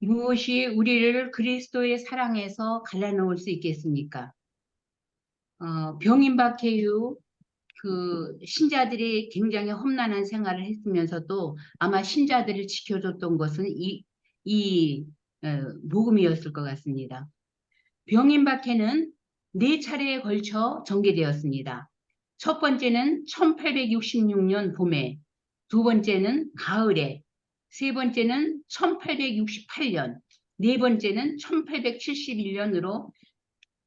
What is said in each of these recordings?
무엇이 우리를 그리스도의 사랑에서 갈라놓을 수 있겠습니까? 병임박해유 그 신자들이 굉장히 험난한 생활을 했으면서도 아마 신자들을 지켜줬던 것은 이 복음이었을 것 같습니다. 병임박해는 네 차례에 걸쳐 전개되었습니다. 첫 번째는 1866년 봄에, 두 번째는 가을에, 세 번째는 1868년, 네 번째는 1871년으로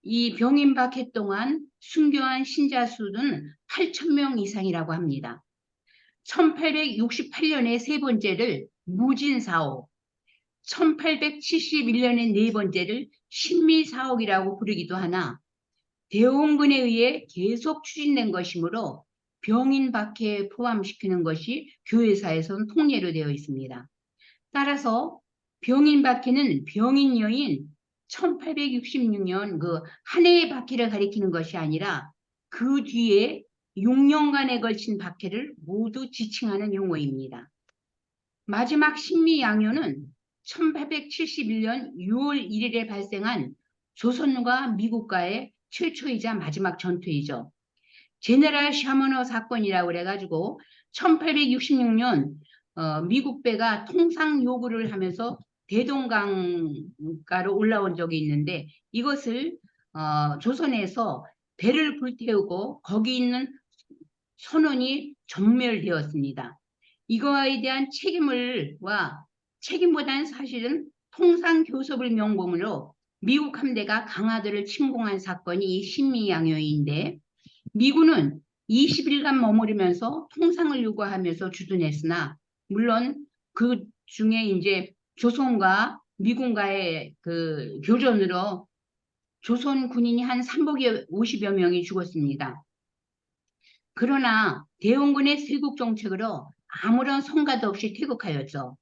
이 병임박해 동안 순교한 신자 수는 8천 명 이상이라고 합니다. 1868년에 세 번째를 무진사옥, 1871년에 네 번째를 신미사옥이라고 부르기도 하나 대원군에 의해 계속 추진된 것이므로 병인박해에 포함시키는 것이 교회사에서는 통례로 되어 있습니다. 따라서 병인박해는 병인 여인 1866년 그 한 해의 박해를 가리키는 것이 아니라 그 뒤에 6년간에 걸친 박해를 모두 지칭하는 용어입니다. 마지막 신미양요는 1871년 6월 1일에 발생한 조선과 미국과의 최초이자 마지막 전투이죠. 제네랄 샤머너 사건이라고 그래가지고 1866년 미국 배가 통상 요구를 하면서 대동강가로 올라온 적이 있는데 이것을 조선에서 배를 불태우고 거기 있는 선원이 전멸되었습니다. 이거에 대한 책임보다는 사실은 통상 교섭을 명분으로 미국 함대가 강화도를 침공한 사건이 이 신미양요인데 미군은 20일간 머무르면서 통상을 요구하면서 주둔했으나 물론 그 중에 이제 조선과 미군과의 그 교전으로 조선 군인이 한 350여 명이 죽었습니다. 그러나 대원군의 세국 정책으로 아무런 성과도 없이 퇴국하였죠.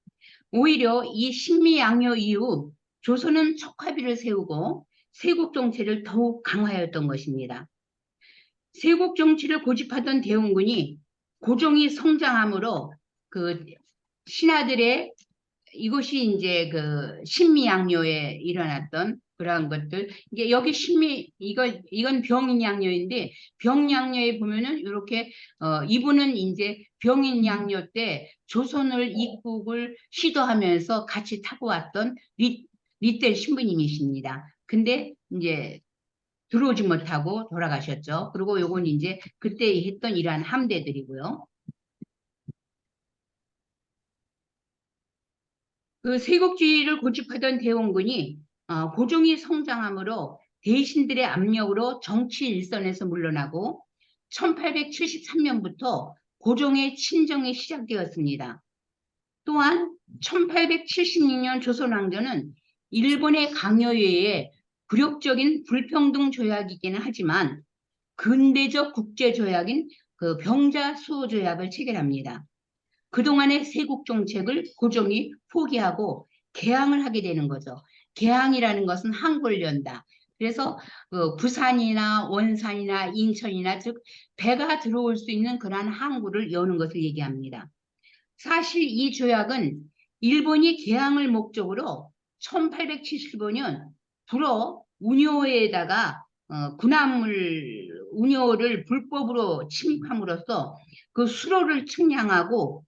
오히려 이 신미양요 이후 조선은 척화비를 세우고 세국 정책을 더욱 강화하였던 것입니다. 세국 정치를 고집하던 대원군이 고종이 성장함으로 그 신하들의 이것이 이제 그 신미양요에 일어났던 그러한 것들 이게 여기 이건 병인양요인데 병양요에 보면은 이렇게 이분은 이제 병인양요 때 조선을 입국을 시도하면서 같이 타고 왔던 릿델 신부님이십니다. 근데 이제 들어오지 못하고 돌아가셨죠. 그리고 요건 이제 그때 했던 이러한 함대들이고요. 그 세국주의를 고집하던 대원군이 고종이 성장함으로 대신들의 압력으로 정치 일선에서 물러나고 1873년부터 고종의 친정이 시작되었습니다. 또한 1876년 조선왕조는 일본의 강요에 굴욕적인 불평등 조약이기는 하지만 근대적 국제조약인 그 병자수호조약을 체결합니다. 그동안의 세국 정책을 고종이 포기하고 개항을 하게 되는 거죠. 개항이라는 것은 항구를 연다. 그래서 부산이나 원산이나 인천이나 즉 배가 들어올 수 있는 그러한 항구를 여는 것을 얘기합니다. 사실 이 조약은 일본이 개항을 목적으로 1875년 불어 운요에다가 군함을 운요를 불법으로 침입함으로써 그 수로를 측량하고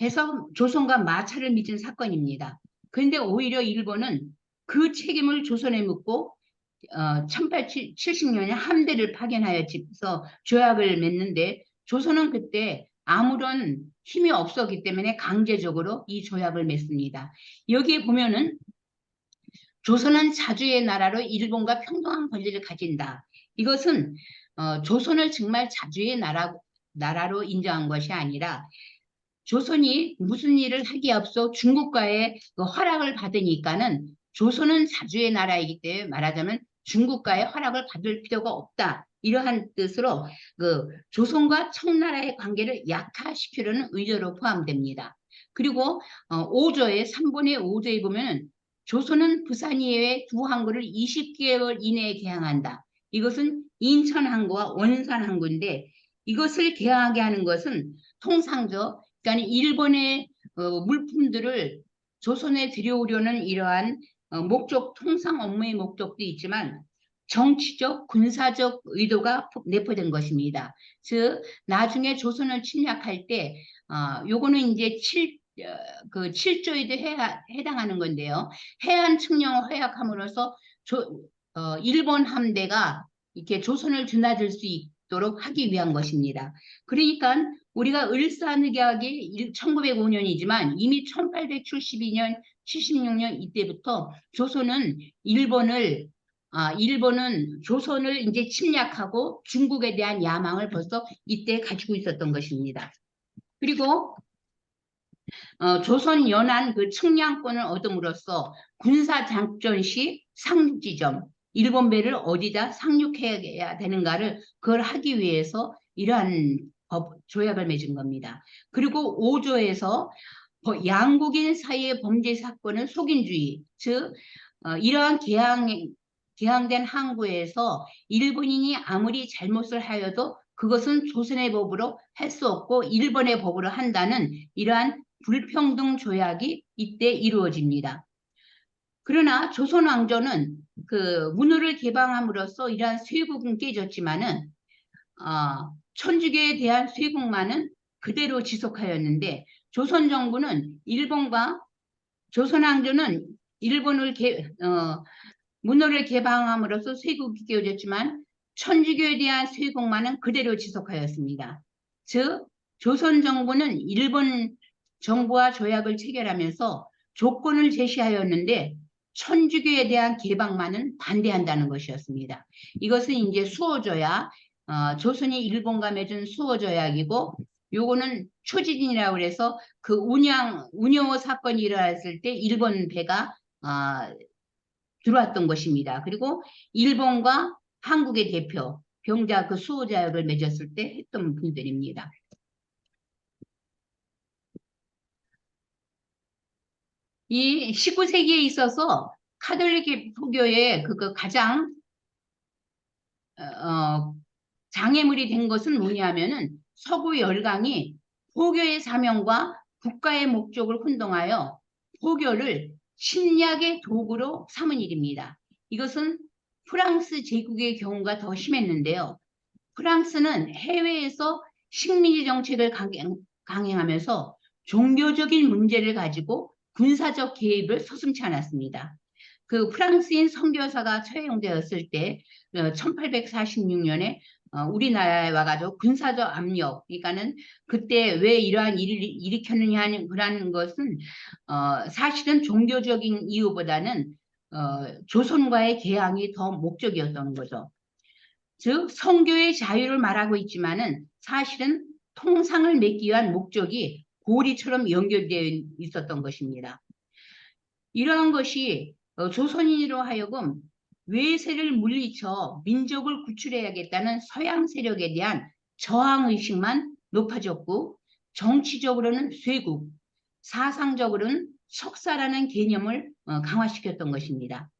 해서 조선과 마찰을 빚은 사건입니다. 그런데 오히려 일본은 그 책임을 조선에 묻고 1870년에 함대를 파견하여서 조약을 맺는데 조선은 그때 아무런 힘이 없었기 때문에 강제적으로 이 조약을 맺습니다. 여기에 보면은 조선은 자주의 나라로 일본과 평등한 권리를 가진다. 이것은 조선을 정말 자주의 나라로 인정한 것이 아니라 조선이 무슨 일을 하기에 앞서 중국과의 그 허락을 받으니까는 조선은 자주의 나라이기 때문에 말하자면 중국과의 허락을 받을 필요가 없다. 이러한 뜻으로 그 조선과 청나라의 관계를 약화시키려는 의도로 포함됩니다. 그리고 5조의 3분의 5조에 보면은 조선은 부산 이외에 두 항구를 20개월 이내에 개항한다. 이것은 인천 항구와 원산 항구인데 이것을 개항하게 하는 것은 통상적 그러니까 일본의 물품들을 조선에 들여오려는 이러한 목적, 통상 업무의 목적도 있지만 정치적, 군사적 의도가 내포된 것입니다. 즉, 나중에 조선을 침략할 때, 요거는 이제 그 7조에도 해당하는 건데요. 해안 측령을 허약함으로써 일본 함대가 이렇게 조선을 드나들 수 있도록 하기 위한 것입니다. 그러니까 우리가 을사늑약이 1905년이지만 이미 1872년, 76년 이때부터 일본은 조선을 이제 침략하고 중국에 대한 야망을 벌써 이때 가지고 있었던 것입니다. 그리고 조선 연안 그 측량권을 얻음으로써 군사 작전 시 상륙지점, 일본 배를 어디다 상륙해야 되는가를 그걸 하기 위해서 이러한 조약을 맺은 겁니다. 그리고 5조에서 양국인 사이의 범죄 사건은 속인주의, 즉 이러한 개항된 항구에서 일본인이 아무리 잘못을 하여도 그것은 조선의 법으로 할 수 없고 일본의 법으로 한다는 이러한 불평등 조약이 이때 이루어집니다. 그러나 조선 왕조는 그 문호를 개방함으로써 이러한 쇄국은 깨졌지만은 천주교에 대한 쇄국만은 그대로 지속하였는데 조선 정부는 조선 왕조는 문호를 개방함으로써 쇄국이 깨어졌지만 천주교에 대한 쇄국만은 그대로 지속하였습니다. 즉 조선 정부는 일본 정부와 조약을 체결하면서 조건을 제시하였는데 천주교에 대한 개방만은 반대한다는 것이었습니다. 이것은 이제 수호조약, 조선이 일본과 맺은 수호조약이고 요거는 초지진이라고 해서 그 운여 사건이 일어났을 때 일본 배가 들어왔던 것입니다. 그리고 일본과 한국의 대표 병자 그 수호자역을 맺었을 때 했던 분들입니다. 이 19세기에 있어서 카톨릭 포교의 그 가장 장애물이 된 것은 뭐냐면은 서구 열강이 포교의 사명과 국가의 목적을 혼동하여 포교를 침략의 도구로 삼은 일입니다. 이것은 프랑스 제국의 경우가 더 심했는데요. 프랑스는 해외에서 식민지 정책을 강행하면서 종교적인 문제를 가지고 군사적 개입을 서슴지 않았습니다. 그 프랑스인 선교사가 처형되었을 때 1846년에 우리나라에 와가지고 군사적 압력, 그러니까는 그때 왜 이러한 일을 일으켰느냐 하는 그런 것은 사실은 종교적인 이유보다는 조선과의 개항이 더 목적이었던 거죠. 즉 성교의 자유를 말하고 있지만은 사실은 통상을 맺기 위한 목적이 고리처럼 연결되어 있었던 것입니다. 이러한 것이 조선인으로 하여금 외세를 물리쳐 민족을 구출해야겠다는 서양 세력에 대한 저항의식만 높아졌고 정치적으로는 쇄국, 사상적으로는 석사라는 개념을 강화시켰던 것입니다.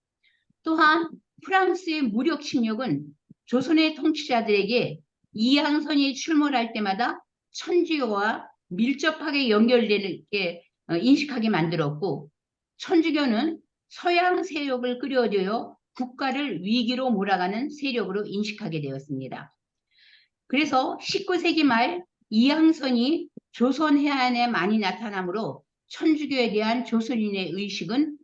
또한 프랑스의 무력 침략은 조선의 통치자들에게 이항선이 출몰할 때마다 천주교와 밀접하게 연결되게 인식하게 만들었고 천주교는 서양 세력을 끌어들여 국가를 위기로 몰아가는 세력으로 인식하게 되었습니다. 그래서 19세기 말 이항선이 조선 해안에 많이 나타나므로 천주교에 대한 조선인의 의식은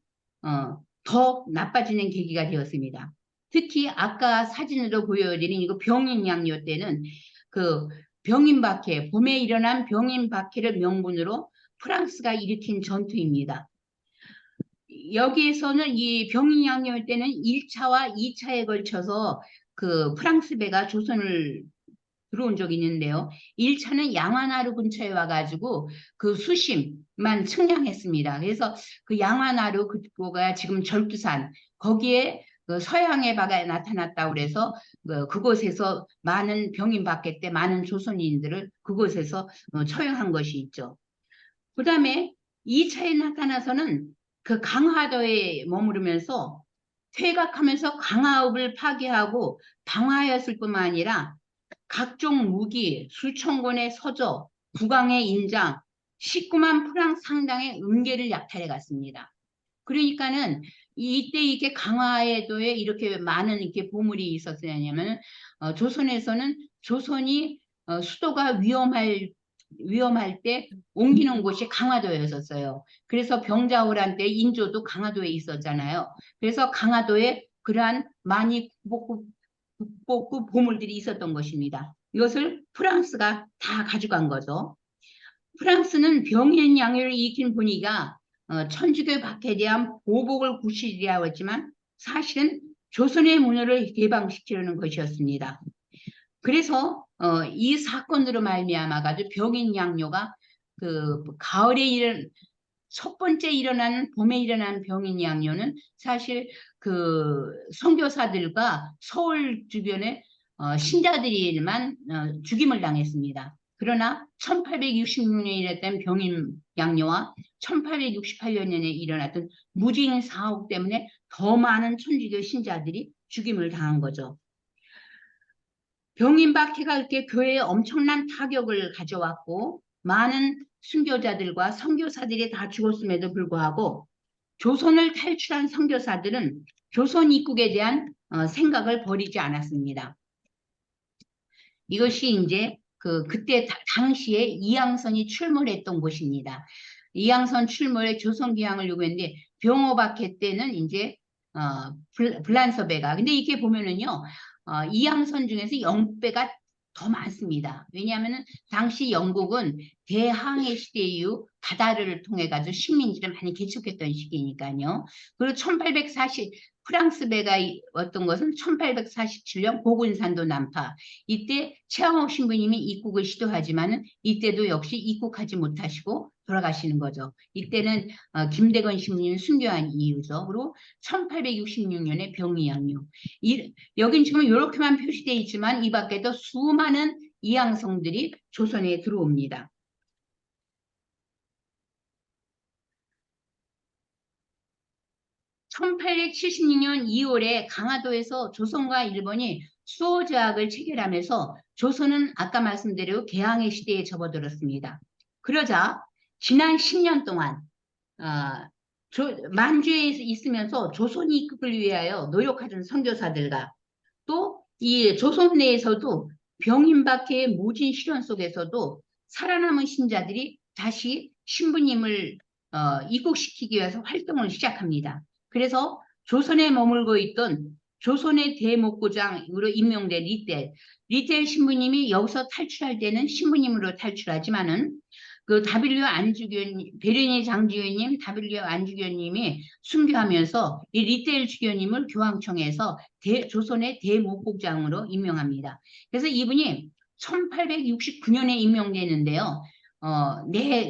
더 나빠지는 계기가 되었습니다. 특히 아까 사진으로 보여드린 이거 병인양요 때는 그 병인박해, 봄에 일어난 병인박해를 명분으로 프랑스가 일으킨 전투입니다. 여기에서는 이 병인양요 때는 1차와 2차에 걸쳐서 그 프랑스 배가 조선을 들어온 적이 있는데요. 1차는 양화나루 근처에 와가지고 그 수심만 측량했습니다. 그래서 그 양화나루 그거가 지금 절두산 거기에 그 서양의 바가 나타났다고 그래서 그곳에서 많은 병인박해 때 많은 조선인들을 그곳에서 처형한 것이 있죠. 그 다음에 2차에 나타나서는 그 강화도에 머무르면서 퇴각하면서 강화읍을 파괴하고 방화하였을 뿐만 아니라 각종 무기, 수천 권의 서적, 국왕의 인장, 19만 프랑 상당의 은계를 약탈해 갔습니다. 그러니까는 이때 이렇게 강화에도에 이렇게 많은 이렇게 보물이 있었냐면 조선에서는 조선이 수도가 위험할 때 옮기는 곳이 강화도였었어요. 그래서 병자호란 때 인조도 강화도에 있었잖아요. 그래서 강화도에 그러한 많이 국보급 보물들이 있었던 것입니다. 이것을 프랑스가 다 가져간 거죠. 프랑스는 병인 양요를 익힌 분위기가 천주교 박해에 대한 보복을 구실이라고 했지만 사실은 조선의 문화를 개방시키려는 것이었습니다. 그래서 이 사건으로 말미암아 가지고 병인 양요가 그 가을에 첫 번째 일어나는 봄에 일어나는 병인 양요는 사실 그 선교사들과 서울 주변의 신자들이만 죽임을 당했습니다. 그러나 1866년에 일어났던 병인 양요와 1868년에 일어났던 무진 사옥 때문에 더 많은 천주교 신자들이 죽임을 당한 거죠. 병인 박해가 이렇게 교회에 엄청난 타격을 가져왔고 많은 순교자들과 선교사들이 다 죽었음에도 불구하고 조선을 탈출한 선교사들은 조선 입국에 대한 생각을 버리지 않았습니다. 이것이 이제 그때 당시에 이항선이 출몰했던 곳입니다. 이항선 출몰에 조선기항을 요구했는데 병호박해 때는 이제 불란서배가 근데 이게 보면은요 이항선 중에서 영배가 더 많습니다. 왜냐하면 당시 영국은 대항해 시대 이후 바다를 통해 가지고 식민지를 많이 개척했던 시기니까요. 그리고 1840 프랑스 배가 왔던 것은 1847년 고군산도 난파 이때 최항옥 신부님이 입국을 시도하지만은 이때도 역시 입국하지 못하시고 돌아가시는 거죠. 이때는 김대건 신부님 순교한 이유죠. 그리고 1866년에 병이양요. 여긴 지금 이렇게만 표시되어 있지만 이 밖에도 수많은 이항성들이 조선에 들어옵니다. 1876년 2월에 강화도에서 조선과 일본이 수호 조약을 체결하면서 조선은 아까 말씀대로 개항의 시대에 접어들었습니다. 그러자 지난 10년 동안 만주에 있으면서 조선 입국을 위하여 노력하던 선교사들과 또 이 조선 내에서도 병임박해의 모진 시련 속에서도 살아남은 신자들이 다시 신부님을 입국시키기 위해서 활동을 시작합니다. 그래서 조선에 머물고 있던 조선의 대목고장으로 임명된 리텔 신부님이 여기서 탈출할 때는 신부님으로 탈출하지만은 그 W 안주교님, 베르니 장주교님, W 안주교님이 순교하면서 이 리텔 주교님을 교황청에서 조선의 대목국장으로 임명합니다. 그래서 이분이 1869년에 임명되는데요.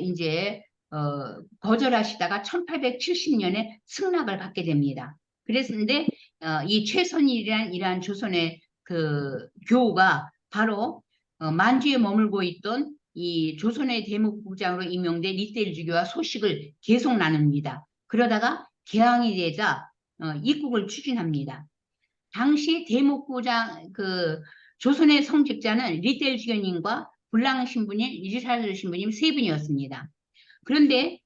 이제 거절하시다가 1870년에 승낙을 받게 됩니다. 그랬는데 이 최선일이란 조선의 그 교우가 바로 만주에 머물고 있던 이 조선의 대목국장으로 임명된 리텔 주교와 소식을 계속 나눕니다. 그러다가 개항이 되자 입국을 추진합니다. 당시 대목국장 조선의 성직자는 리텔 주교님과 불랑 신부님, 이지사르 신부님 세 분이었습니다. 그런데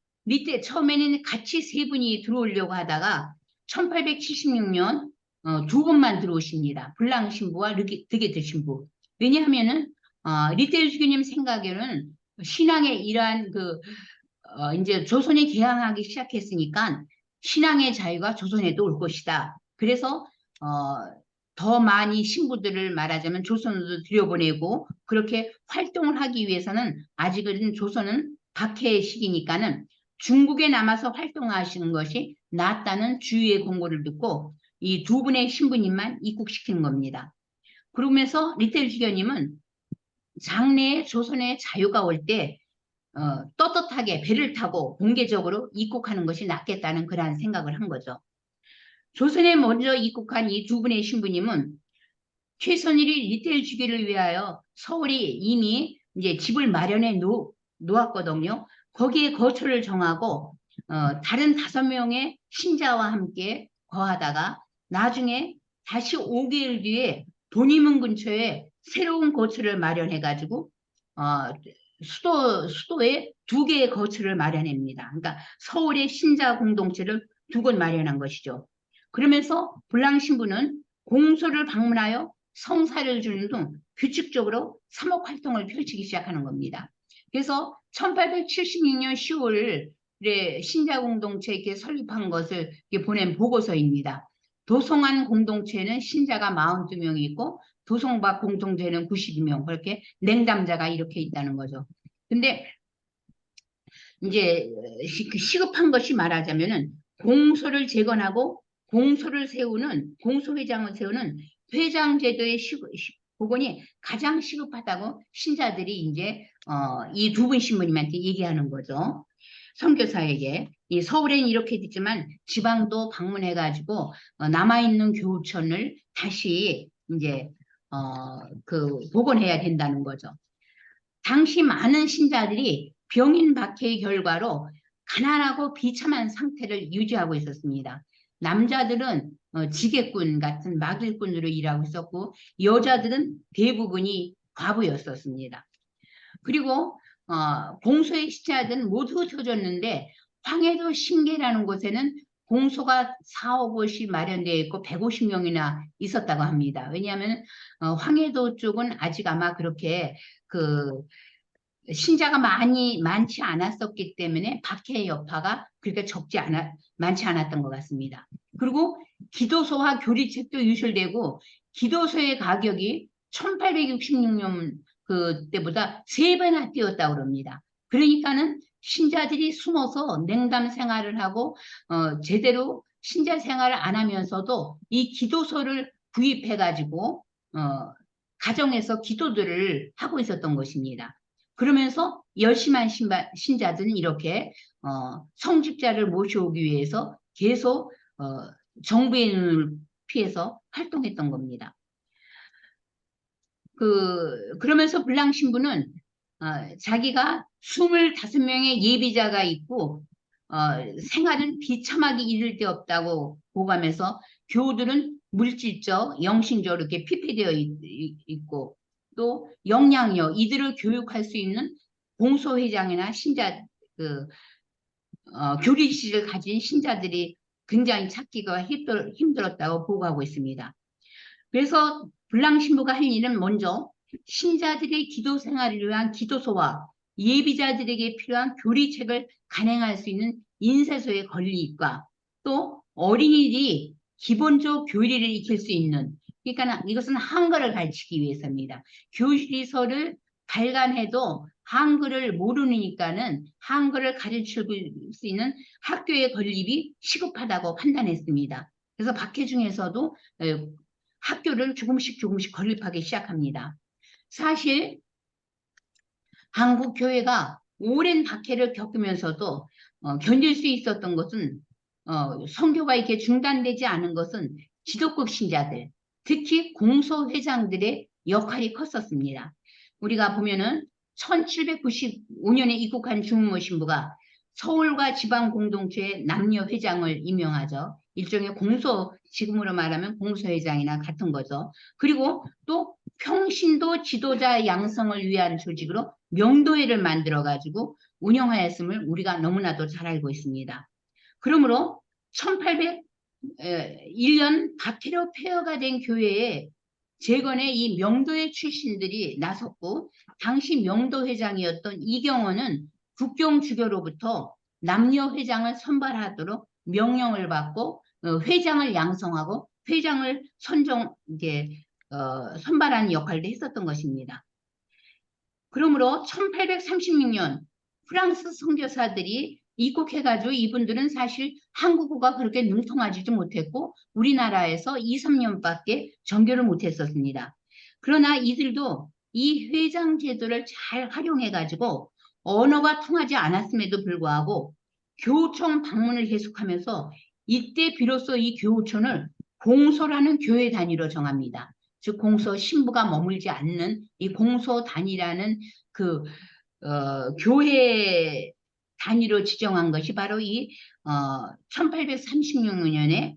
처음에는 같이 세 분이 들어오려고 하다가 1876년 두 분만 들어오십니다. 불랑 신부와 드게트 신부. 왜냐하면은 리텔 주교님 생각에는 신앙의 이러한 이제 조선이 개항하기 시작했으니까 신앙의 자유가 조선에도 올 것이다. 그래서 더 많이 신부들을 말하자면 조선으로 들여보내고 그렇게 활동을 하기 위해서는 아직은 조선은 박해의 시기니까는 중국에 남아서 활동하시는 것이 낫다는 주위의 공고를 듣고 이 두 분의 신부님만 입국시키는 겁니다. 그러면서 리텔 주교님은 장래에 조선의 자유가 올 때 떳떳하게 배를 타고 공개적으로 입국하는 것이 낫겠다는 그러한 생각을 한 거죠. 조선에 먼저 입국한 이 두 분의 신부님은 최선일이 리텔 주교를 위하여 서울이 이미 이제 집을 마련해 놓았거든요. 거기에 거처를 정하고 다른 5명의 신자와 함께 거하다가 나중에 다시 5개월 뒤에 돈이문 근처에 새로운 거처를 마련해 가지고 수도에 두 개의 거처를 마련합니다. 그러니까 서울의 신자 공동체를 두 곳 마련한 것이죠. 그러면서 블랑 신부는 공소를 방문하여 성사를 주는 등 규칙적으로 사목 활동을 펼치기 시작하는 겁니다. 그래서 1876년 10월에 신자 공동체에 설립한 것을 보낸 보고서입니다. 도성안 공동체는 신자가 42명이 있고 도성밖 공동체는 92명, 그렇게 냉담자가 이렇게 있다는 거죠. 근데 이제 시급한 것이 말하자면은 공소를 재건하고 공소회장을 세우는 회장 제도의 복원이 가장 시급하다고 신자들이 이제 이 두 분 신부님한테 얘기하는 거죠. 선교사에게. 이 서울엔 이렇게 됐지만 지방도 방문해가지고 남아있는 교우천을 다시 이제 복원해야 된다는 거죠. 당시 많은 신자들이 병인 박해의 결과로 가난하고 비참한 상태를 유지하고 있었습니다. 남자들은 지게꾼 같은 막일꾼으로 일하고 있었고 여자들은 대부분이 과부였었습니다. 그리고 공소의 시자들은 모두 흩어졌는데 황해도 신계라는 곳에는 공소가 4, 5곳이 마련되어 있고 150명이나 있었다고 합니다. 왜냐하면 황해도 쪽은 아직 아마 그렇게 그 신자가 많지 않았었기 때문에 박해의 여파가 그렇게 많지 않았던 것 같습니다. 그리고 기도소와 교리책도 유출되고 기도소의 가격이 1866년 그때보다 3배나 뛰었다고 그럽니다. 그러니까는 신자들이 숨어서 냉담 생활을 하고 제대로 신자 생활을 안 하면서도 이 기도소를 구입해가지고 가정에서 기도들을 하고 있었던 것입니다. 그러면서 열심한 신자들은 이렇게 성직자를 모셔오기 위해서 계속 정부의 눈을 피해서 활동했던 겁니다. 그러면서 블랑 신부는 자기가 25명의 예비자가 있고 생활은 비참하게 이를 데 없다고 보고하면서 교우들은 물질적, 영신적 이렇게 피폐되어 있고 또 역량력, 이들을 교육할 수 있는 공소회장이나 신자 교리실을 가진 신자들이 굉장히 찾기가 힘들었다고 보고하고 있습니다. 그래서 블랑 신부가 할 일은 먼저 신자들의 기도 생활을 위한 기도소와 예비자들에게 필요한 교리책을 간행할 수 있는 인쇄소의 건립과 또 어린이들이 기본적 교리를 익힐 수 있는, 그러니까 이것은 한글을 가르치기 위해서입니다. 교리서를 발간해도 한글을 모르니까는 한글을 가르칠 수 있는 학교의 건립이 시급하다고 판단했습니다. 그래서 박해중에서도 학교를 조금씩 건립하기 시작합니다. 사실 한국 교회가 오랜 박해를 겪으면서도 견딜 수 있었던 것은 선교가 이렇게 중단되지 않은 것은 지도급 신자들, 특히 공소회장들의 역할이 컸었습니다. 우리가 보면은 1795년에 입국한 중무 신부가 서울과 지방 공동체의 남녀 회장을 임명하죠. 일종의 지금으로 말하면 공소회장이나 같은 거죠. 그리고 또 평신도 지도자 양성을 위한 조직으로 명도회를 만들어가지고 운영하였음을 우리가 너무나도 잘 알고 있습니다. 그러므로 1801년 박해로 폐허가 된 교회에 재건에 이 명도회 출신들이 나섰고 당시 명도회장이었던 이경원은 국경주교로부터 남녀회장을 선발하도록 명령을 받고 회장을 양성하고 회장을 선발하는 역할도 했었던 것입니다. 그러므로 1836년 프랑스 선교사들이 입국해가지고 이분들은 사실 한국어가 그렇게 능통하지도 못했고 우리나라에서 2, 3년밖에 전교를 못했었습니다. 그러나 이들도 이 회장 제도를 잘 활용해가지고 언어가 통하지 않았음에도 불구하고 교우청 방문을 계속하면서 이때 비로소 이 교우촌을 공소라는 교회 단위로 정합니다. 즉 공소 신부가 머물지 않는 이 공소 단위라는 교회 단위로 지정한 것이 바로 이 1836년에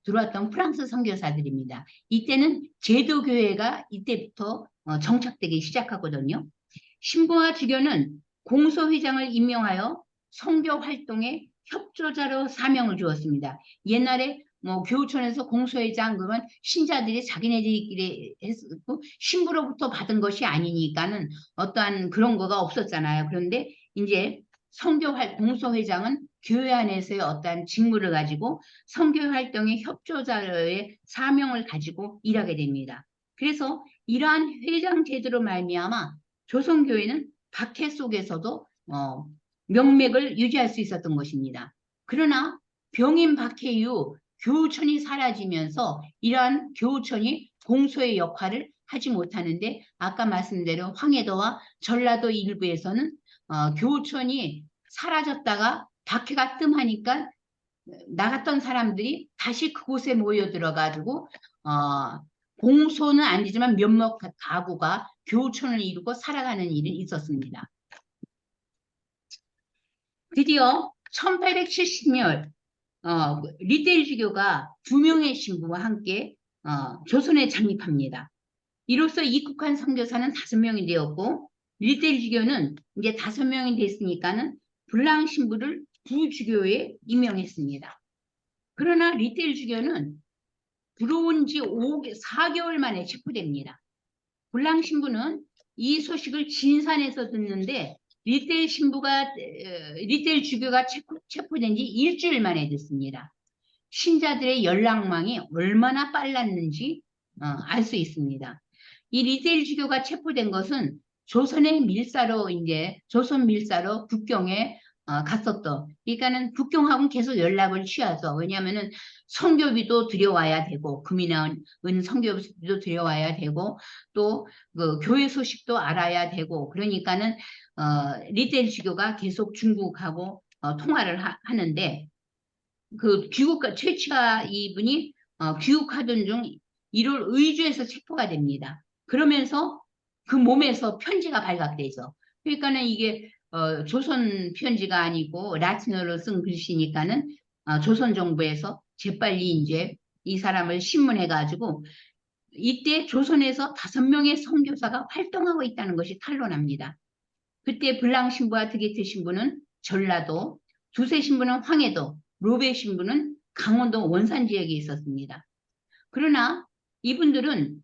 들어왔던 프랑스 선교사들입니다. 이때는 제도교회가 이때부터 정착되기 시작하거든요. 신부와 주교는 공소회장을 임명하여 선교 활동에 협조자로 사명을 주었습니다. 옛날에 뭐 교우촌에서 공소회장 그러면 신자들이 자기네들끼리 했고 신부로부터 받은 것이 아니니까는 어떠한 그런 거가 없었잖아요. 그런데 이제 공소회장은 교회 안에서의 어떠한 직무를 가지고 선교 활동의 협조자의 사명을 가지고 일하게 됩니다. 그래서 이러한 회장 제도로 말미암아 조선교회는 박해 속에서도 명맥을 유지할 수 있었던 것입니다. 그러나 병인 박해 이후 교우촌이 사라지면서 이러한 교우촌이 공소의 역할을 하지 못하는데 아까 말씀대로 황해도와 전라도 일부에서는 교우촌이 사라졌다가 박해가 뜸하니까 나갔던 사람들이 다시 그곳에 모여 들어가지고 공소는 아니지만 몇몇 가구가 교우촌을 이루고 살아가는 일이 있었습니다. 드디어 1870년 리델주교가 2명의 신부와 함께 조선에 장립합니다. 이로써 입국한 선교사는 5명이 되었고 리델주교는 이제 5명이 됐으니까는 불랑 신부를 부주교에 임명했습니다. 그러나 리델주교는 들어온 지 4개월 만에 체포됩니다. 불랑 신부는 이 소식을 진산에서 듣는데 리델 주교가 체포된 지 일주일 만에 듣습니다. 신자들의 연락망이 얼마나 빨랐는지 알 수 있습니다. 이 리델 주교가 체포된 것은 조선 밀사로 국경에 갔었던. 그러니까는 국경하고는 계속 연락을 취하죠. 왜냐하면은 선교비도 들여와야 되고 금이 나은 선교비도 들여와야 되고 또 그 교회 소식도 알아야 되고 그러니까는 리델 주교가 계속 중국하고 통화를 하는데 그 최치아 이분이 귀국하던 중 1월 의주에서 체포가 됩니다. 그러면서 그 몸에서 편지가 발각되죠. 그러니까는 이게 조선 편지가 아니고 라틴어로 쓴 글씨니까는 조선 정부에서 재빨리 이제 이 사람을 신문해 가지고 이때 조선에서 5명의 선교사가 활동하고 있다는 것이 탄로납니다. 그때 불랑 신부와 드게트 신부는 전라도, 두세 신부는 황해도, 로베 신부는 강원도 원산 지역에 있었습니다. 그러나 이분들은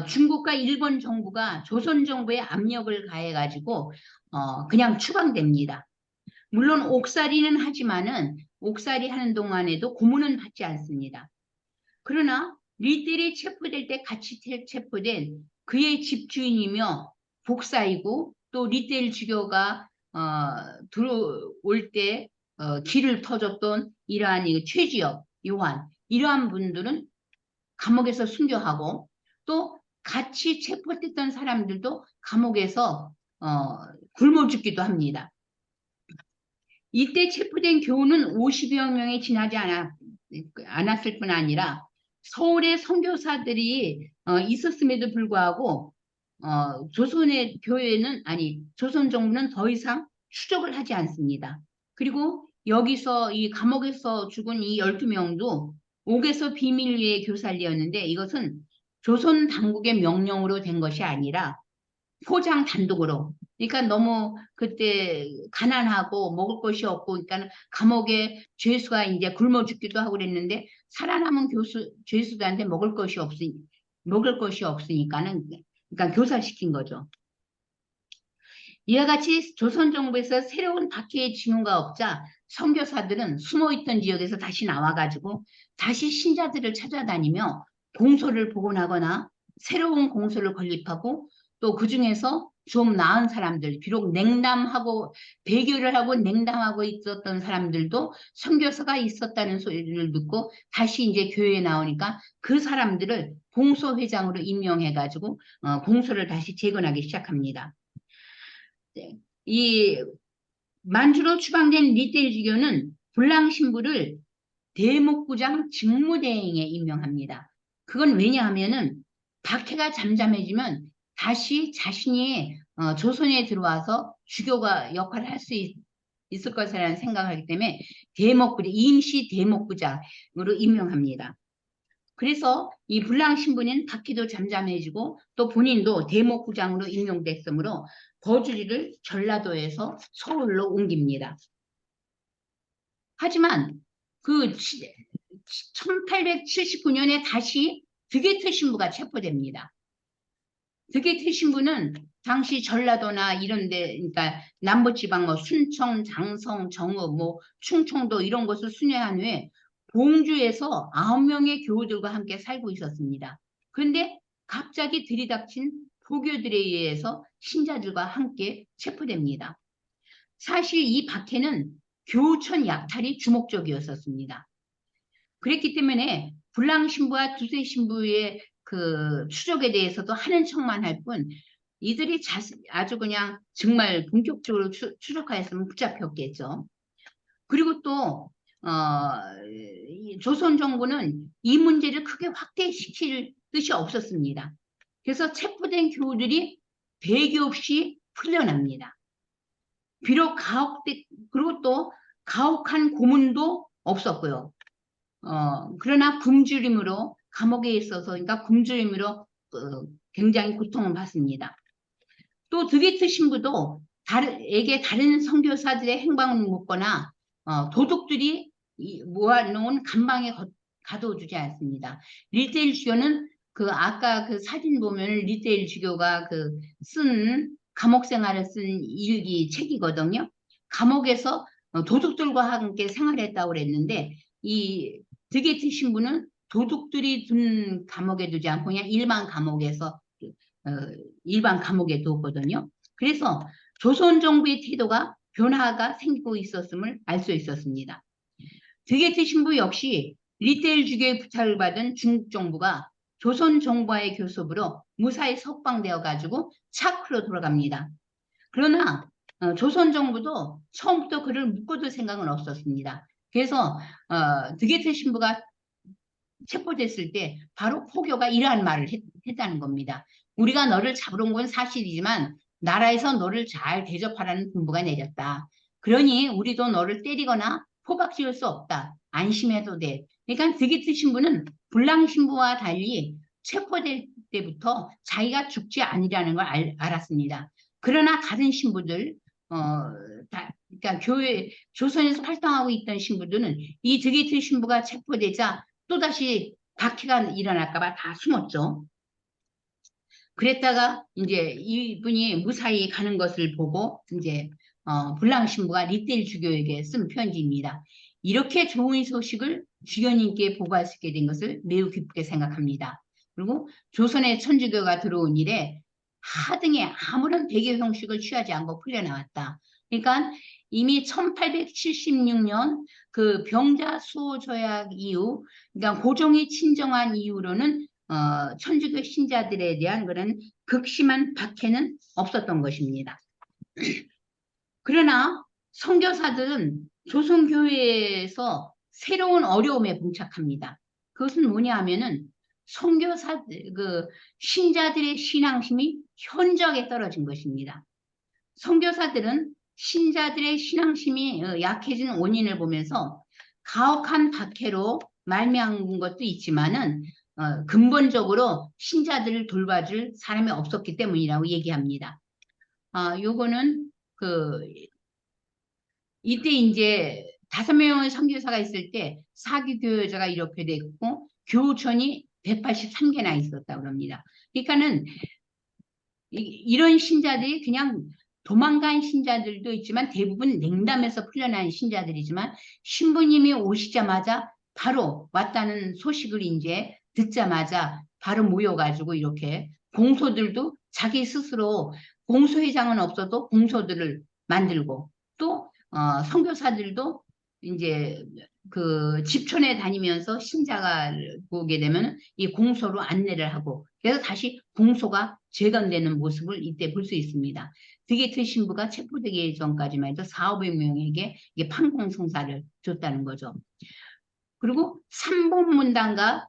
중국과 일본 정부가 조선 정부에 압력을 가해가지고 그냥 추방됩니다. 물론 옥살이는 하지만은 옥살이 하는 동안에도 고문은 받지 않습니다. 그러나 리델이 체포될 때 같이 체포된 그의 집주인이며 복사이고 또 리델 주교가 들어올 때 길을 터줬던 이러한 최지엽, 요한 이러한 분들은 감옥에서 순교하고 또 같이 체포됐던 사람들도 감옥에서 굶어 죽기도 합니다. 이때 체포된 교우는 50여 명이 지나지 않았을 뿐 아니라 서울에 선교사들이 있었음에도 불구하고 조선의 교회는 조선 정부는 더 이상 추적을 하지 않습니다. 그리고 여기서 이 감옥에서 죽은 이 12명도 옥에서 비밀리에 교살이었는데 이것은 조선 당국의 명령으로 된 것이 아니라 포장 단독으로. 그러니까 너무 그때 가난하고 먹을 것이 없고, 그러니까 감옥에 죄수가 이제 굶어 죽기도 하고 그랬는데 살아남은 죄수들한테 먹을 것이 없으니까는, 그러니까 교살시킨 거죠. 이와 같이 조선 정부에서 새로운 박해의 징후가 없자 선교사들은 숨어있던 지역에서 다시 나와가지고 다시 신자들을 찾아다니며 공소를 복원하거나 새로운 공소를 건립하고 또 그중에서 좀 나은 사람들, 비록 냉담하고 배교를 하고 냉담하고 있었던 사람들도 선교사가 있었다는 소리를 듣고 다시 이제 교회에 나오니까 그 사람들을 공소회장으로 임명해가지고 공소를 다시 재건하기 시작합니다. 이 만주로 추방된 리델 주교는 불랑 신부를 대목부장 직무대행에 임명합니다. 그건 왜냐하면은 박해가 잠잠해지면 다시 자신이 조선에 들어와서 주교가 역할을 할 수 있을 것이라는 생각을 하기 때문에 임시 대목부장으로 임명합니다. 그래서 이 불량 신부는 받기도 잠잠해지고 또 본인도 대목부장으로 임명됐으므로 거주지를 전라도에서 서울로 옮깁니다. 하지만 그 1879년에 다시 드게트 신부가 체포됩니다. 드게트 신부는 당시 전라도나 이런데, 그러니까 남부지방 뭐 순청, 장성, 정읍, 뭐 충청도 이런 곳을 순회한 후에 봉주에서 9명의 교우들과 함께 살고 있었습니다. 그런데 갑자기 들이닥친 포교들에 의해서 신자들과 함께 체포됩니다. 사실 이 박해는 교우천 약탈이 주목적이었었습니다. 그랬기 때문에 불랑 신부와 두세 신부의 그 추적에 대해서도 하는 척만 할 뿐 이들이 아주 그냥 정말 본격적으로 추적하였으면 붙잡혔겠죠. 그리고 또 조선 정부는 이 문제를 크게 확대시킬 뜻이 없었습니다. 그래서 체포된 교우들이 배기 없이 풀려납니다. 비록 그리고 또 가혹한 고문도 없었고요. 그러나 굶주림으로 감옥에 있어서, 그러니까 굶주림으로 굉장히 고통을 받습니다. 또 드게트 신부도 다른 선교사들의 행방을 묻거나 도둑들이 모아놓은 감방에 가둬두지 않습니다. 릴데일 주교는 그 아까 그 사진 보면 릴데일 주교가 그 쓴 감옥 생활을 쓴 일기 책이거든요. 감옥에서 도둑들과 함께 생활했다고 그랬는데 이 드게트 신부는 도둑들이 둔 감옥에 두지 않고 그냥 일반 감옥에 두었거든요. 그래서 조선 정부의 태도가 변화가 생기고 있었음을 알 수 있었습니다. 드게트 신부 역시 리테일 주교의 부탁을 받은 중국 정부가 조선 정부와의 교섭으로 무사히 석방되어 가지고 차크로 돌아갑니다. 그러나 조선 정부도 처음부터 그를 묶어둘 생각은 없었습니다. 그래서 드게트 신부가 체포됐을 때 바로 포교가 이러한 말을 했다는 겁니다. 우리가 너를 잡으러 온 건 사실이지만 나라에서 너를 잘 대접하라는 분부가 내렸다. 그러니 우리도 너를 때리거나 포박 지을 수 없다. 안심해도 돼. 그러니까 드게트 신부는 불랑 신부와 달리 체포될 때부터 자기가 죽지 아니라는 걸 알았습니다. 그러나 다른 신부들, 그러니까 조선에서 활동하고 있던 신부들은 이 드게트 신부가 체포되자 또다시 박해가 일어날까봐 다 숨었죠. 그랬다가 이제 이분이 무사히 가는 것을 보고 이제 불랑 신부가 리텔 주교에게 쓴 편지입니다. 이렇게 좋은 소식을 주교님께 보고할 수 있게 된 것을 매우 기쁘게 생각합니다. 그리고 조선의 천주교가 들어온 이래 하등에 아무런 배교 형식을 취하지 않고 풀려나왔다. 그러니까 이미 1876년 그 병자 수호 조약 이후, 그러니까 고종이 친정한 이후로는 천주교 신자들에 대한 그런 극심한 박해는 없었던 것입니다. 그러나 선교사들은 조선교회에서 새로운 어려움에 봉착합니다. 그것은 뭐냐 하면은 그 신자들의 신앙심이 현저하게 떨어진 것입니다. 선교사들은 신자들의 신앙심이 약해진 원인을 보면서 가혹한 박해로 말미암은 것도 있지만은 근본적으로 신자들을 돌봐줄 사람이 없었기 때문이라고 얘기합니다. 요거는 이때 이제 5명의 선교사가 있을 때 사기교회자가 이렇게 됐고 교우촌이 183개나 있었다고 합니다. 그러니까는 이런 신자들이 그냥 도망간 신자들도 있지만 대부분 냉담에서 풀려난 신자들이지만 신부님이 오시자마자 바로 왔다는 소식을 이제 듣자마자 바로 모여가지고 이렇게 공소들도 자기 스스로 공소회장은 없어도 공소들을 만들고 또 선교사들도 이제 그 집촌에 다니면서 신자가 보게 되면 이 공소로 안내를 하고 그래서 다시 공소가 재건되는 모습을 이때 볼 수 있습니다. 드게트 신부가 체포되기 전까지만 해도 400~500명에게 이게 판공송사를 줬다는 거죠. 그리고 삼본문답과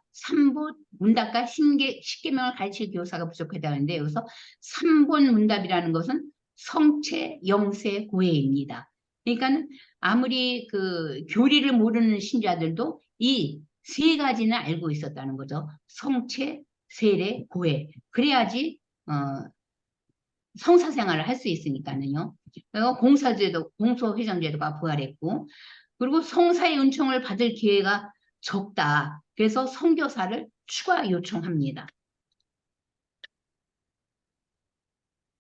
십계명을 가르칠 교사가 부족하다는데 여기서 삼본문답이라는 것은 성체, 영세, 고해입니다. 그러니까 아무리 그 교리를 모르는 신자들도 이 세 가지는 알고 있었다는 거죠. 성체, 세례, 고해. 그래야지 성사 생활을 할 수 있으니까는요. 그리고 공사제도, 공소회장제도가 부활했고, 그리고 성사의 은총을 받을 기회가 적다. 그래서 선교사를 추가 요청합니다.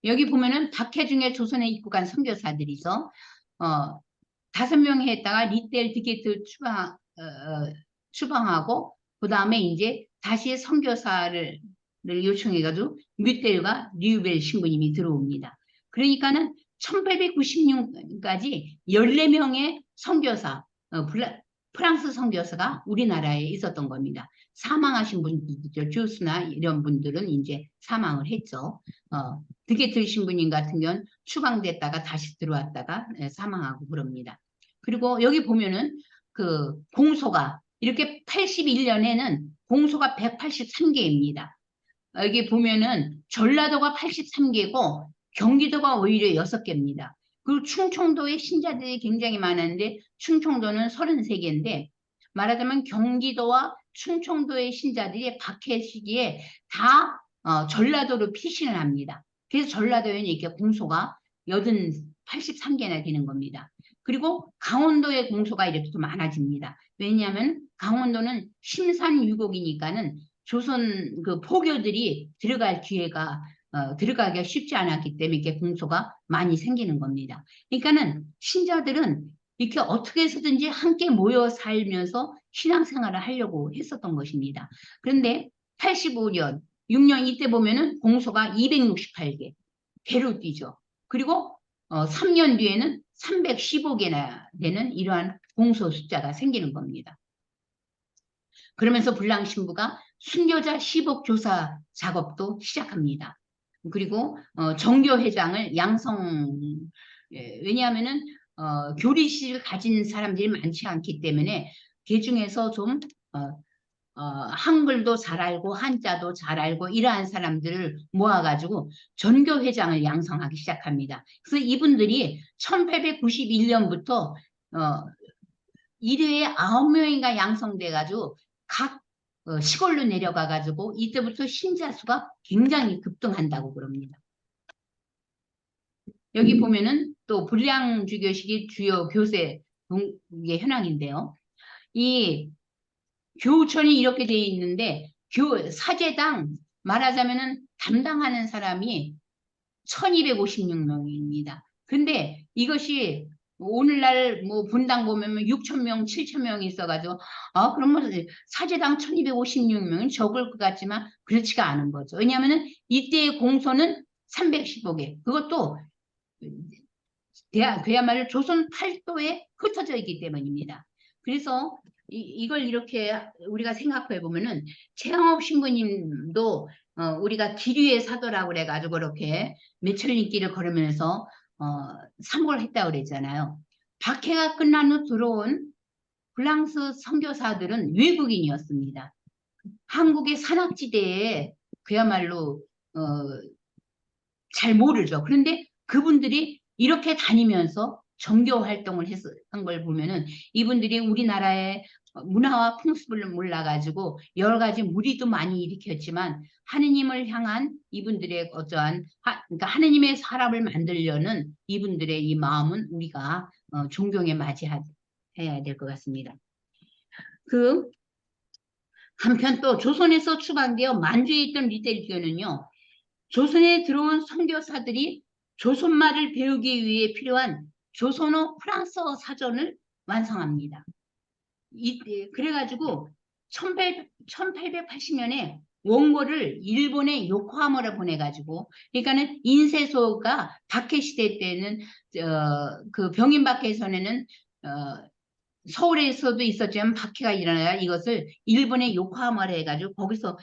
여기 보면은 박해 중에 조선에 입국한 선교사들이죠. 5명이 했다가 리텔 디게트 추방하고 그 다음에 이제 다시 선교사를 요청해가지고 뮤텔과 리우벨 신부님이 들어옵니다. 그러니까는 1896년까지 14명의 선교사, 프랑스 선교사가 우리나라에 있었던 겁니다. 사망하신 분들이죠. 주스나 이런 분들은 이제 사망을 했죠. 드게트 신부님 같은 경우는 추방됐다가 다시 들어왔다가 사망하고 그럽니다. 그리고 여기 보면은 그 공소가 이렇게 81년에는 공소가 183개입니다. 여기 보면은 전라도가 83개고 경기도가 오히려 6개입니다. 그리고 충청도에 신자들이 굉장히 많았는데 충청도는 33개인데 말하자면 경기도와 충청도의 신자들이 박해 시기에 다 전라도로 피신을 합니다. 그래서 전라도에는 이렇게 공소가 83개나 되는 겁니다. 그리고 강원도의 공소가 이렇게 좀 많아집니다. 왜냐하면 강원도는 심산유곡이니까는 조선 그 포교들이 들어갈 기회가 들어가기가 쉽지 않았기 때문에 이렇게 공소가 많이 생기는 겁니다. 그러니까는 신자들은 이렇게 어떻게 해서든지 함께 모여 살면서 신앙생활을 하려고 했었던 것입니다. 그런데 85년, 6년 이때 보면은 공소가 268개, 개로 뛰죠. 그리고 3년 뒤에는 315개나 되는 이러한 공소 숫자가 생기는 겁니다. 그러면서 불랑 신부가 순교자 시복 조사 작업도 시작합니다. 그리고 정교회장을 양성, 왜냐하면은 교리실을 가진 사람들이 많지 않기 때문에 그 중에서 좀 한글도 잘 알고 한자도 잘 알고 이러한 사람들을 모아가지고 전교회장을 양성하기 시작합니다. 그래서 이분들이 1891년부터 1회에 9명인가 양성돼가지고 각 시골로 내려가가지고 이때부터 신자 수가 굉장히 급등한다고 그럽니다. 여기 보면은 또 불량주교식이 주요 교세 동의 현황인데요. 이 교우촌이 이렇게 되어 있는데 사제당 말하자면은 담당하는 사람이 1256명입니다. 근데 이것이 오늘날 뭐 분당 보면 6,000명, 7,000명이 있어가지고 그러면 사제당 1256명은 적을 것 같지만 그렇지가 않은 거죠. 왜냐하면은 이때의 공소는 315개. 그것도 그야말로 조선 팔도에 흩어져 있기 때문입니다. 그래서 이걸 이렇게 우리가 생각해 보면은 최양업 신부님도 우리가 기류의 사도라고 그래가지고 그렇게 매철림길을 걸으면서 상고를 했다고 그랬잖아요. 박해가 끝난 후 들어온 프랑스 선교사들은 외국인이었습니다. 한국의 산악지대에 그야말로 잘 모르죠. 그런데 그분들이 이렇게 다니면서 정교 활동을 했던 걸 보면은 이분들이 우리나라의 문화와 풍습을 몰라가지고 여러 가지 무리도 많이 일으켰지만 하느님을 향한 이분들의 어떠한 그러니까 하느님의 사람을 만들려는 이분들의 이 마음은 우리가 존경에 맞이해야 될 것 같습니다. 그 한편 또 조선에서 추방되어 만주에 있던 리텔교는요. 조선에 들어온 선교사들이 조선말을 배우기 위해 필요한 조선어 프랑스어 사전을 완성합니다. 그래가지고 1880년에 원고를 일본의 요코하마로 보내가지고 그러니까는 인쇄소가 박해 시대 때는 그 병인박해선에는 서울에서도 있었지만 박해가 일어나야 이것을 일본의 요코하마로 해가지고 거기서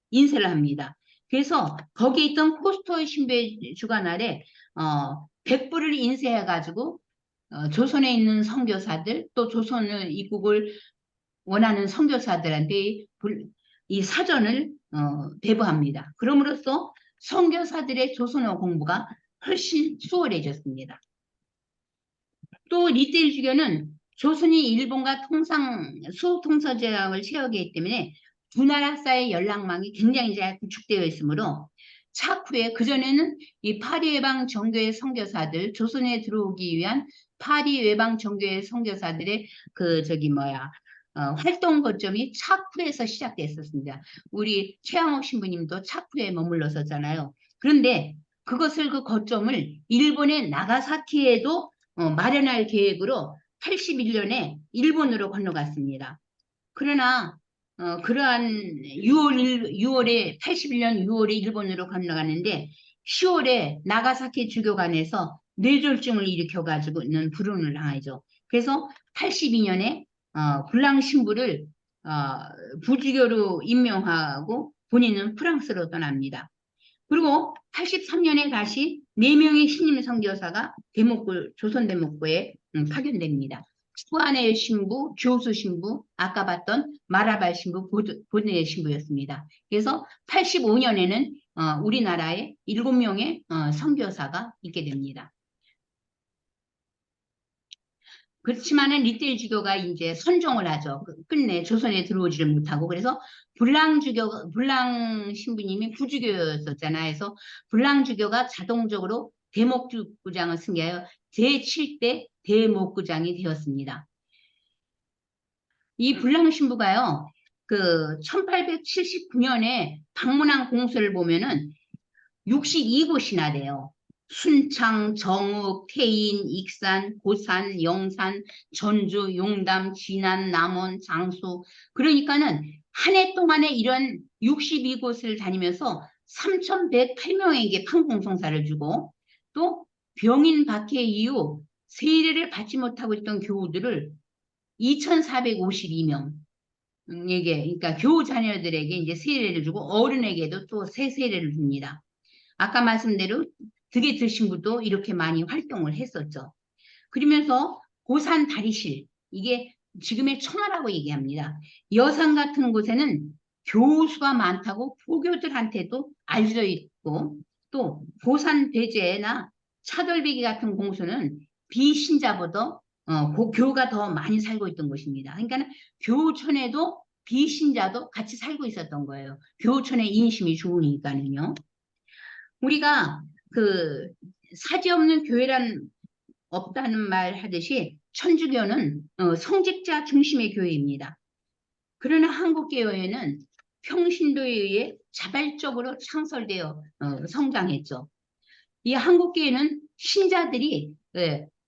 인쇄를 합니다. 그래서 거기 있던 포스토 신부의 주관 아래 100부를 인쇄해가지고 조선에 있는 선교사들 또 조선을 입국을 원하는 선교사들한테 이 사전을 배부합니다. 그럼으로써 선교사들의 조선어 공부가 훨씬 수월해졌습니다. 또 리텔 주교는 조선이 일본과 수호 통서 제약을 체결하기 때문에 두 나라 사이의 연락망이 굉장히 잘 구축되어 있으므로 차후에 그전에는 이 파리 외방 정교회 선교사들, 조선에 들어오기 위한 파리 외방 정교회 선교사들의 활동 거점이 차후에서 시작됐었습니다. 우리 최양옥 신부님도 차후에 머물렀었잖아요. 그런데 그것을 그 거점을 일본의 나가사키에도 마련할 계획으로 81년에 일본으로 건너갔습니다. 그러나 그러한 6월에 81년 6월에 일본으로 건너가는데 10월에 나가사키 주교관에서 뇌졸중을 일으켜가지고는 불운을 당하죠. 그래서 82년에 불랑 신부를 부주교로 임명하고 본인은 프랑스로 떠납니다. 그리고 83년에 다시 4명의 신임 선교사가 조선 대목구에 파견됩니다. 후안의 신부, 교수 신부, 아까 봤던 마라발 신부, 보드네 신부였습니다. 그래서 85년에는 우리나라에 7명의 선교사가 있게 됩니다. 그렇지만은 리틀 주교가 이제 선종을 하죠. 끝내 조선에 들어오지를 못하고. 그래서 불랑 신부님이 부주교였었잖아요. 그래서 불랑 주교가 자동적으로 대목주구장을 승계하여 제7대 대목구장이 되었습니다. 이 불랑 신부가요, 1879년에 방문한 공소를 보면은 62곳이나 돼요. 순창, 정읍, 태인, 익산, 고산, 영산, 전주, 용담, 진안, 남원, 장수. 그러니까는 한 해 동안에 이런 62곳을 다니면서 3,108명에게 판공성사를 주고 또 병인 박해 이후 세례를 받지 못하고 있던 교우들을 2,452명 에게, 그러니까 교우 자녀들에게 이제 세례를 주고 어른에게도 또 새 세례를 줍니다. 아까 말씀대로 득에 드신 분도 이렇게 많이 활동을 했었죠. 그러면서 고산 다리실, 이게 지금의 청하라고 얘기합니다. 여산 같은 곳에는 교수가 많다고 포교들한테도 알려져 있고 또 고산 배제나 차돌배기 같은 공소는 비신자보다 교가 더 많이 살고 있던 곳입니다. 그러니까 교촌에도 비신자도 같이 살고 있었던 거예요. 교촌의 인심이 좋으니까는요. 우리가 사지 없는 교회란 없다는 말 하듯이 천주교는 성직자 중심의 교회입니다. 그러나 한국교회는 평신도에 의해 자발적으로 창설되어 성장했죠. 이 한국교회는 신자들이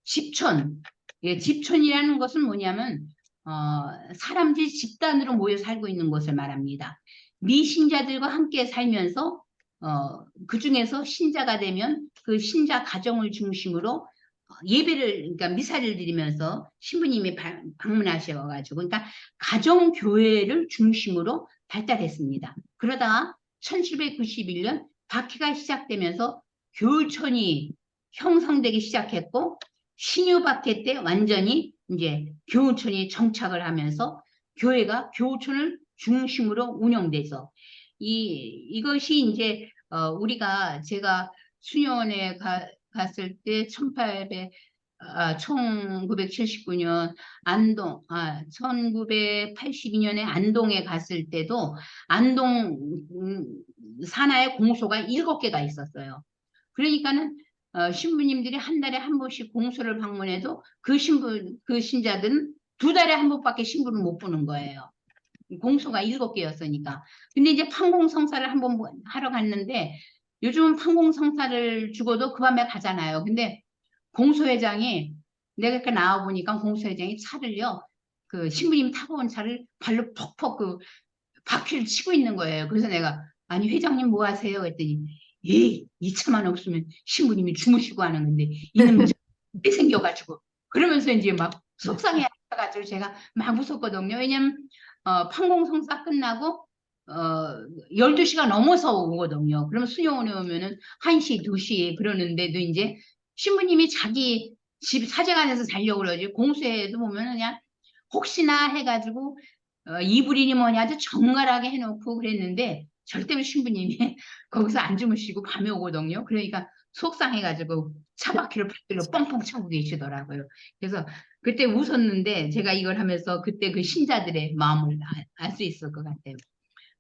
집촌이라는 것은 뭐냐면 사람들이 집단으로 모여 살고 있는 곳을 말합니다. 미신자들과 함께 살면서 그 중에서 신자가 되면 그 신자 가정을 중심으로 예배를, 그러니까 미사를 드리면서 신부님이 방문하셔가지고, 그러니까 가정교회를 중심으로 발달했습니다. 그러다가 1791년 박해가 시작되면서 교촌이 형성되기 시작했고, 신유박해 때 완전히 이제 교촌이 정착을 하면서 교회가 교촌을 중심으로 운영돼서 이것이 이제 제가 수녀원에 갔을 때 1979년 1982년에 안동에 갔을 때도 안동 산하에 공소가 7개가 있었어요. 그러니까는 신부님들이 한 달에 한 번씩 공소를 방문해도 그 신자들은 2달에 한 번밖에 신부를 못 보는 거예요. 공소가 7개였으니까. 근데 이제 판공성사를 한번 하러 갔는데 요즘은 판공성사를 주고도 그 밤에 가잖아요. 근데 공소회장이 내가 이렇게 나와보니까 공소회장이 차를요, 신부님 타고 온 차를 발로 퍽퍽 바퀴를 치고 있는 거예요. 그래서 내가 아니 회장님 뭐 하세요? 했더니 이 차만 없으면 신부님이 주무시고 하는 건데 이놈 왜 생겨가지고 그러면서 이제 막 속상해가지고 제가 막 웃었거든요. 왜냐면 판공성사 끝나고 12시가 넘어서 오거든요. 그러면 수녀원에 오면은 1시, 2시 그러는데도 이제 신부님이 자기 집 사제관에서 자려고 그러지 공수에도 보면은 그냥 혹시나 해가지고 이불이니 뭐니 아주 정갈하게 해놓고 그랬는데 절대로 신부님이 거기서 안 주무시고 밤에 오거든요. 그러니까 속상해가지고 차바퀴를 받들고 뻥뻥 차고 계시더라고요. 그래서 그때 웃었는데 제가 이걸 하면서 그때 그 신자들의 마음을 알 수 있을 것 같아요.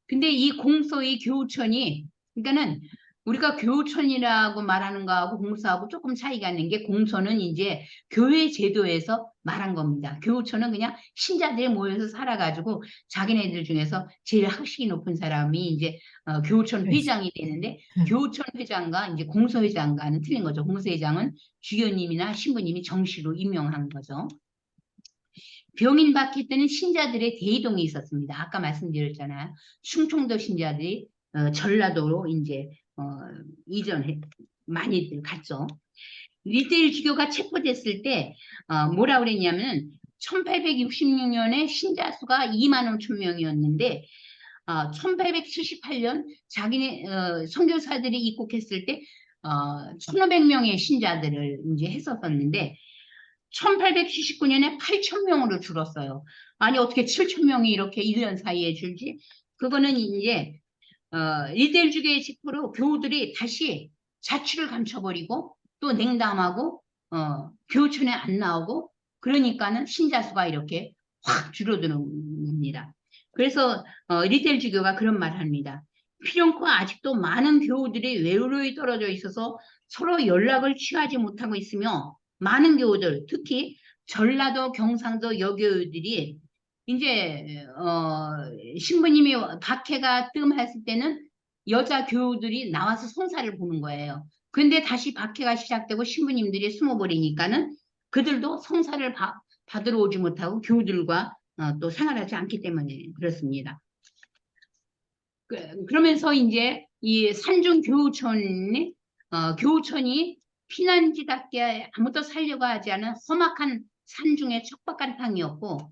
근데 이 공소의 교우천이, 그러니까는 우리가 교우천이라고 말하는 거하고 공소하고 조금 차이가 있는 게, 공소는 이제 교회 제도에서 말한 겁니다. 교우천은 그냥 신자들이 모여서 살아가지고 자기네들 중에서 제일 학식이 높은 사람이 이제 교우천 회장이 되는데, 교우천 회장과 이제 공소회장과는 틀린 거죠. 공소회장은 주교님이나 신부님이 정식으로 임명한 거죠. 병인 박해 때는 신자들의 대이동이 있었습니다. 아까 말씀드렸잖아요. 충청도 신자들이 전라도로 이제 이전해 많이들 갔죠. 리데일 주교가 체포됐을 때 뭐라 그랬냐면 1866년에 신자 수가 2만 5천 명이었는데 1878년 자기네 선교사들이 입국했을 때 1,500명의 신자들을 이제 했었었는데 1879년에 8천 명으로 줄었어요. 아니 어떻게 7천 명이 이렇게 1년 사이에 줄지? 그거는 이제 일대일 주교의 직후로 교우들이 다시 자취를 감춰버리고 또 냉담하고 교천에 안 나오고, 그러니까는 신자 수가 이렇게 확 줄어드는 겁니다. 그래서 리델 주교가 그런 말을 합니다. 필연코 아직도 많은 교우들이 외로이 떨어져 있어서 서로 연락을 취하지 못하고 있으며, 많은 교우들, 특히 전라도, 경상도 여교우들이 이제 신부님이 박해가 뜸했을 때는 여자 교우들이 나와서 송사를 보는 거예요. 근데 다시 박해가 시작되고 신부님들이 숨어버리니까는 그들도 송사를 받으러 오지 못하고 교우들과 또 생활하지 않기 때문에 그렇습니다. 그러면서 이제 이 산중 교우촌이 교우촌이 피난지답게 아무도 살려고 하지 않은 험악한 산중의 척박한 땅이었고,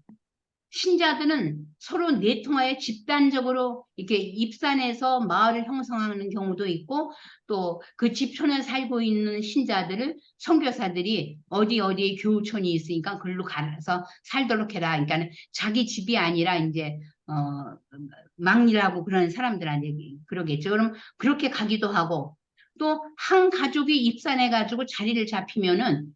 신자들은 서로 내통하여 집단적으로 이렇게 입산해서 마을을 형성하는 경우도 있고, 또 그 집촌에 살고 있는 신자들을 선교사들이 어디에 교우촌이 있으니까 글로 가서 살도록 해라. 그러니까 자기 집이 아니라 이제 막리라고 그런 사람들한테 그러겠죠. 그럼 그렇게 가기도 하고, 또 한 가족이 입산해 가지고 자리를 잡히면은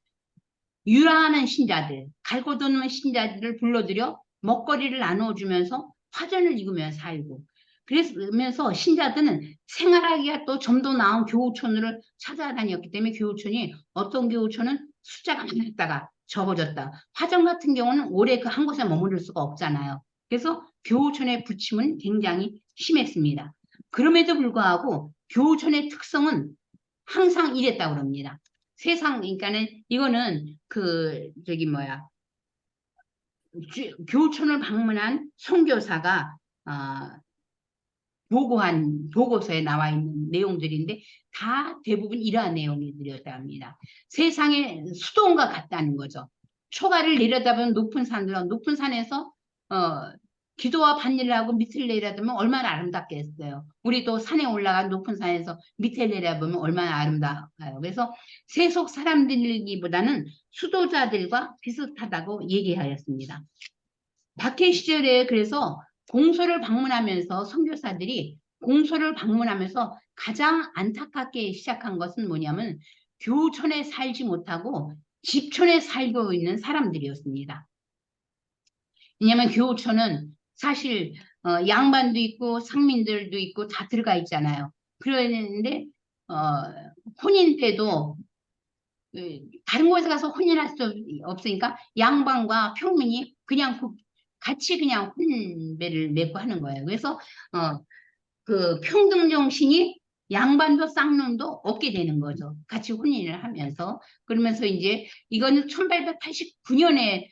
유랑하는 신자들, 갈고 닦는 신자들을 불러들여 먹거리를 나눠주면서 화전을 이루며 살고, 그러면서 신자들은 생활하기가 또 좀 더 나은 교우촌을 찾아다녔기 때문에, 교우촌이 어떤 교우촌은 숫자가 많았다가 적어졌다. 화전 같은 경우는 오래 그 한 곳에 머무를 수가 없잖아요. 그래서 교우촌의 부침은 굉장히 심했습니다. 그럼에도 불구하고 교우촌의 특성은 항상 이랬다고 합니다. 세상, 그러니까는 이거는 교우촌을 방문한 선교사가 보고한 보고서에 나와 있는 내용들인데, 다 대부분 이러한 내용들이었다 합니다. 세상에 수도원과 같다는 거죠. 초가를 내려다보면 높은 산에서 기도와 반일을 하고 밑을 내려다보면 얼마나 아름답겠어요. 우리도 산에 올라가 높은 산에서 밑에 내려보면 얼마나 아름다워요. 그래서 세속 사람들이기보다는 수도자들과 비슷하다고 얘기하였습니다. 박해 시절에 그래서 공소를 방문하면서 선교사들이 공소를 방문하면서 가장 안타깝게 시작한 것은 뭐냐면, 교촌에 살지 못하고 집촌에 살고 있는 사람들이었습니다. 왜냐하면 교촌은 사실 양반도 있고 상민들도 있고 다 들어가 있잖아요. 그러는데 혼인 때도 다른 곳에 가서 혼인할 수 없으니까 양반과 평민이 그냥 같이 그냥 혼배를 맺고 하는 거예요. 그래서 그 평등 정신이 양반도 쌍놈도 없게 되는 거죠. 같이 혼인을 하면서. 그러면서 이제 이거는 1889년에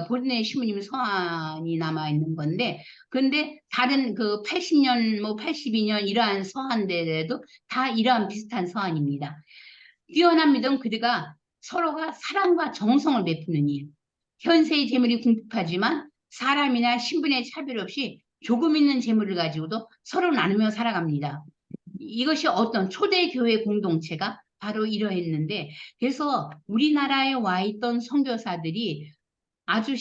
보르네 신부님 서한이 남아 있는 건데, 근데 다른 그 80년 뭐 82년 이러한 서한들에도 다 이러한 비슷한 서한입니다. 뛰어난 믿음 그대가 서로가 사랑과 정성을 베푸는 일. 현세의 재물이 궁핍하지만 사람이나 신분의 차별 없이 조금 있는 재물을 가지고도 서로 나누며 살아갑니다. 이것이 어떤 초대 교회 공동체가 바로 이러했는데, 그래서 우리나라에 와 있던 선교사들이 아주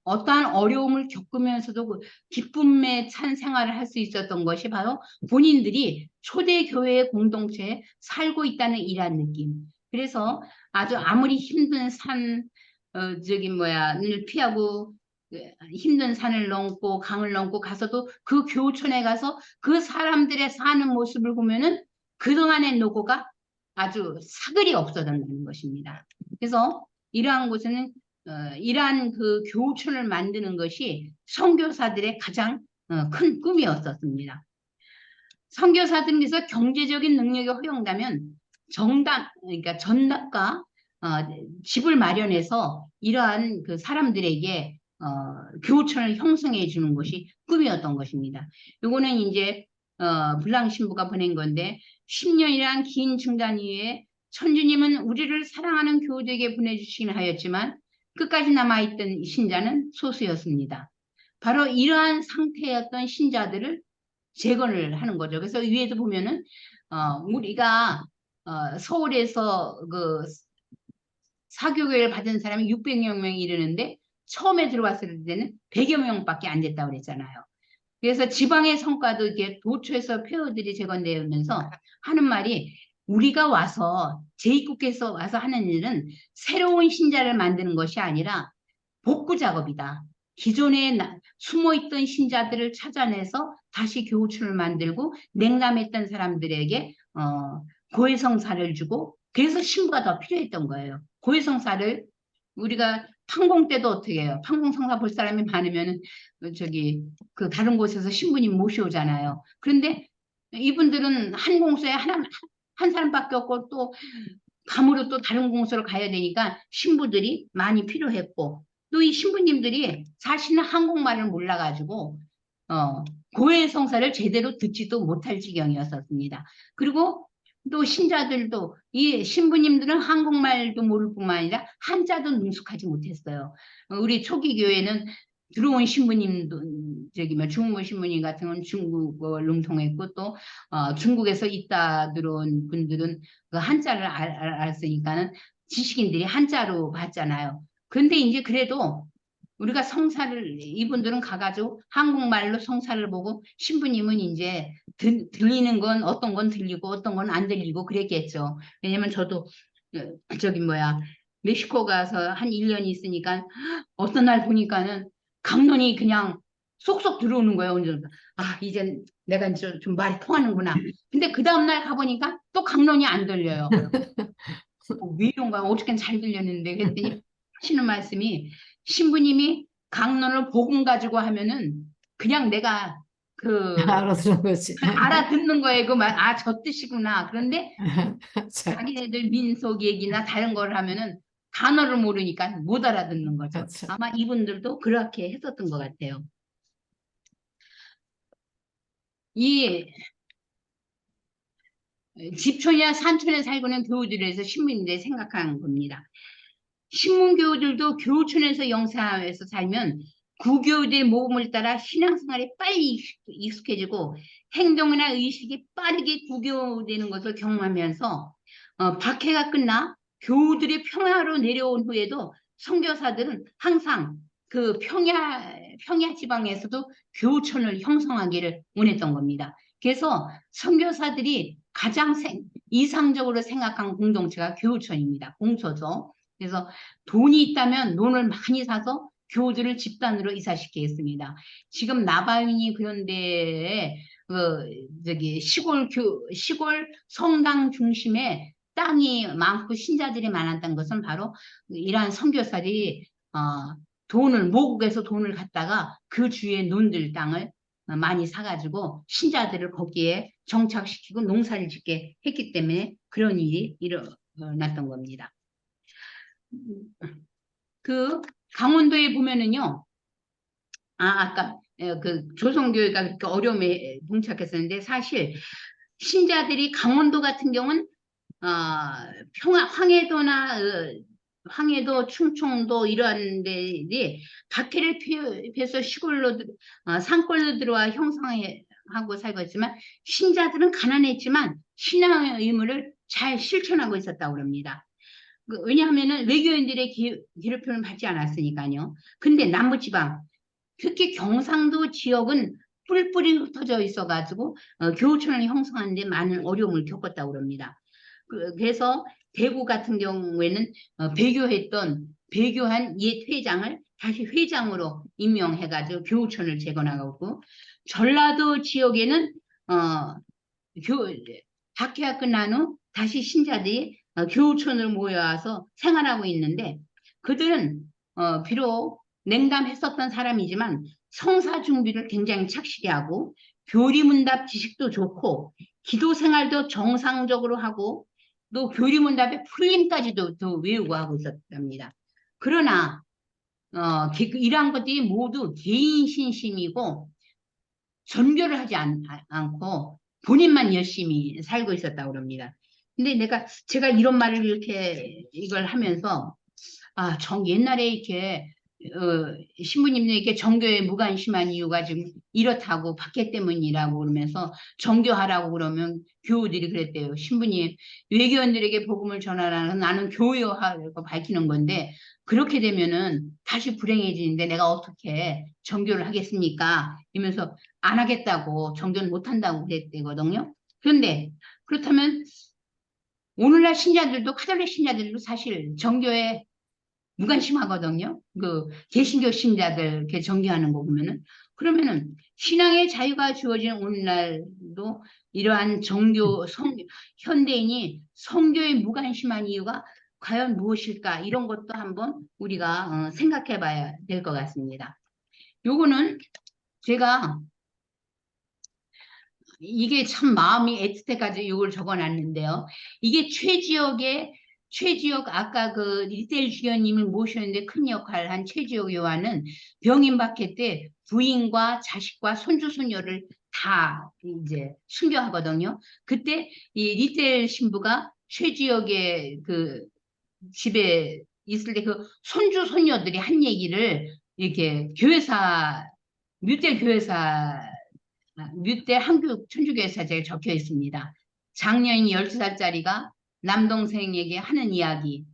어떠한 어려움을 겪으면서도 그 기쁨에 찬 생활을 할 수 있었던 것이 바로 본인들이 초대교회 공동체에 살고 있다는 이란 느낌. 그래서 아주 아무리 힘든 을 피하고 힘든 산을 넘고 강을 넘고 가서도 그 교촌에 가서 그 사람들의 사는 모습을 보면은 그동안의 노고가 아주 사글이 없어졌다는 것입니다. 그래서 이러한 곳에는 이러한 그 교촌을 만드는 것이 선교사들의 가장 큰 꿈이었었습니다. 선교사들은 그래서 경제적인 능력이 허용되면 그러니까 전답과 집을 마련해서 이러한 그 사람들에게 교촌을 형성해 주는 것이 꿈이었던 것입니다. 요거는 이제 블랑 신부가 보낸 건데 10년이란 긴 중단 이후에 천주님은 우리를 사랑하는 교우들에게 보내주시긴 하였지만 끝까지 남아있던 신자는 소수였습니다. 바로 이러한 상태였던 신자들을 재건을 하는 거죠. 그래서 위에도 보면은 우리가 서울에서 그 사교육을 받은 사람이 600여 명이 이르는데 처음에 들어왔을 때는 100여 명밖에 안 됐다고 그랬잖아요. 그래서 지방의 성과도 이게 도처에서 폐허들이 재건되면서 하는 말이 우리가 와서 제2국에서 와서 하는 일은 새로운 신자를 만드는 것이 아니라 복구 작업이다. 기존에 숨어있던 신자들을 찾아내서 다시 교우촌을 만들고 냉담했던 사람들에게 고해성사를 주고 그래서 신부가 더 필요했던 거예요. 고해성사를 우리가 판공 때도 어떻게 해요? 판공 성사 볼 사람이 많으면 그 다른 곳에서 신부님 모셔오잖아요. 그런데 이분들은 한 공소에 한 사람밖에 없고 또 감으로 또 다른 공소를 가야 되니까 신부들이 많이 필요했고 또 이 신부님들이 사실은 한국말을 몰라가지고 고해 성사를 제대로 듣지도 못할 지경이었었습니다. 그리고 또 신자들도 이 신부님들은 한국말도 모를 뿐만 아니라 한자도 능숙하지 못했어요. 우리 초기 교회는 들어온 신부님도 중국 신부님 같은 건 중국어를 능통했고 또 중국에서 있다 들어온 분들은 그 한자를 알았으니까는 지식인들이 한자로 봤잖아요. 근데 이제 그래도 우리가 성사를 이분들은 가가지고 한국말로 성사를 보고 신부님은 이제 들리는 건 어떤 건 들리고 어떤 건 안 들리고 그랬겠죠. 왜냐면 저도 멕시코 가서 한 1년 있으니까 어떤 날 보니까는 강론이 그냥 쏙쏙 들어오는 거예요. 이제 내가 이제 좀 말이 통하는구나. 근데 그 다음날 가보니까 또 강론이 안 들려요. 왜 이런가? 어저께는 잘 들렸는데 그랬더니 하시는 말씀이 신부님이 강론을 복음 가지고 하면은 그냥 내가 알아들은 거지. 알아듣는 거예요. 저 뜻이구나. 그런데 자, 자기네들 민속 얘기나 다른 걸 하면은 단어를 모르니까 못 알아듣는 거죠. 그렇죠. 아마 이분들도 그렇게 했었던 것 같아요. 이 집촌이나 산촌에 살고 있는 교우들에서 신부님들이 생각하는 겁니다. 신문교우들도 교우촌에서 영사에서 살면 구교우들의 모범을 따라 신앙생활에 빨리 익숙해지고 행동이나 의식이 빠르게 구교되는 것을 경험하면서 박해가 끝나 교우들이 평야로 내려온 후에도 선교사들은 항상 그 평야 지방에서도 교우촌을 형성하기를 원했던 겁니다. 그래서 선교사들이 가장 이상적으로 생각한 공동체가 교우촌입니다. 공소죠. 그래서 돈이 있다면 논을 많이 사서 교우들을 집단으로 이사시키겠습니다. 지금 나바윈이 그런 데에 시골 성당 중심에 땅이 많고 신자들이 많았던 것은 바로 이러한 선교사들이 모국에서 돈을 갖다가 그 주위에 논들 땅을 많이 사가지고 신자들을 거기에 정착시키고 농사를 짓게 했기 때문에 그런 일이 일어났던 겁니다. 그 강원도에 보면은요. 아까 그 조선교회가 그렇게 어려움에 봉착했었는데 사실 신자들이 강원도 같은 경우는 황해도, 충청도 이런 데들이 박해를 피해서 산골로 들어와 형성하고 살고 있지만 신자들은 가난했지만 신앙의 의무를 잘 실천하고 있었다고 합니다. 왜냐하면은 외교인들의 괴롭힘을 받지 않았으니까요. 근데 남부지방, 특히 경상도 지역은 뿔뿔이 흩어져 있어가지고 교우촌을 형성하는데 많은 어려움을 겪었다고 그럽니다. 그래서 대구 같은 경우에는 배교한 옛 회장을 다시 회장으로 임명해가지고 교우촌을 재건하고, 전라도 지역에는 어, 교, 학회가 끝난 후 다시 신자들이 교우촌으로 모여와서 생활하고 있는데, 그들은 비록 냉담했었던 사람이지만 성사 준비를 굉장히 착실히 하고 교리문답 지식도 좋고 기도 생활도 정상적으로 하고 또 교리문답의 풀림까지도 또 외우고 하고 있었답니다. 그러나 이러한 것들이 모두 개인 신심이고 전교를 하지 않고 본인만 열심히 살고 있었다고 그럽니다. 근데 제가 이런 말을 이렇게 이걸 하면서 옛날에 이렇게 신부님들 이렇게 정교에 무관심한 이유가 지금 이렇다고 박해 때문이라고 그러면서 정교하라고 그러면 교우들이 그랬대요. 신부님, 외교원들에게 복음을 전하라는 나는 교요하고 밝히는 건데 그렇게 되면은 다시 불행해지는데 내가 어떻게 정교를 하겠습니까? 이러면서 안 하겠다고 정교는 못 한다고 그랬대거든요. 그런데 그렇다면 오늘날 신자들도 카톨릭 신자들도 사실 정교에 무관심하거든요. 개신교 신자들 이렇게 전개하는 거 보면은 그러면은 신앙의 자유가 주어진 오늘날도 이러한 현대인이 성교에 무관심한 이유가 과연 무엇일까? 이런 것도 한번 우리가 생각해 봐야 될 것 같습니다. 요거는 제가 이게 참 마음이 애틋해 가지고 이걸 적어놨는데요. 이게 최지역 아까 리텔 주교님을 모셨는데 큰 역할을 한 최지역 요한은 병임 박해 때 부인과 자식과 손주 손녀를 다 이제 순교하거든요. 그때 이 리텔 신부가 최지역의 집에 있을 때 손주 손녀들이 한 얘기를 이렇게 뮤텔 교회사 뮤대 한국 천주교회사제에 적혀 있습니다. 장녀인 12살짜리가 남동생에게 하는 이야기.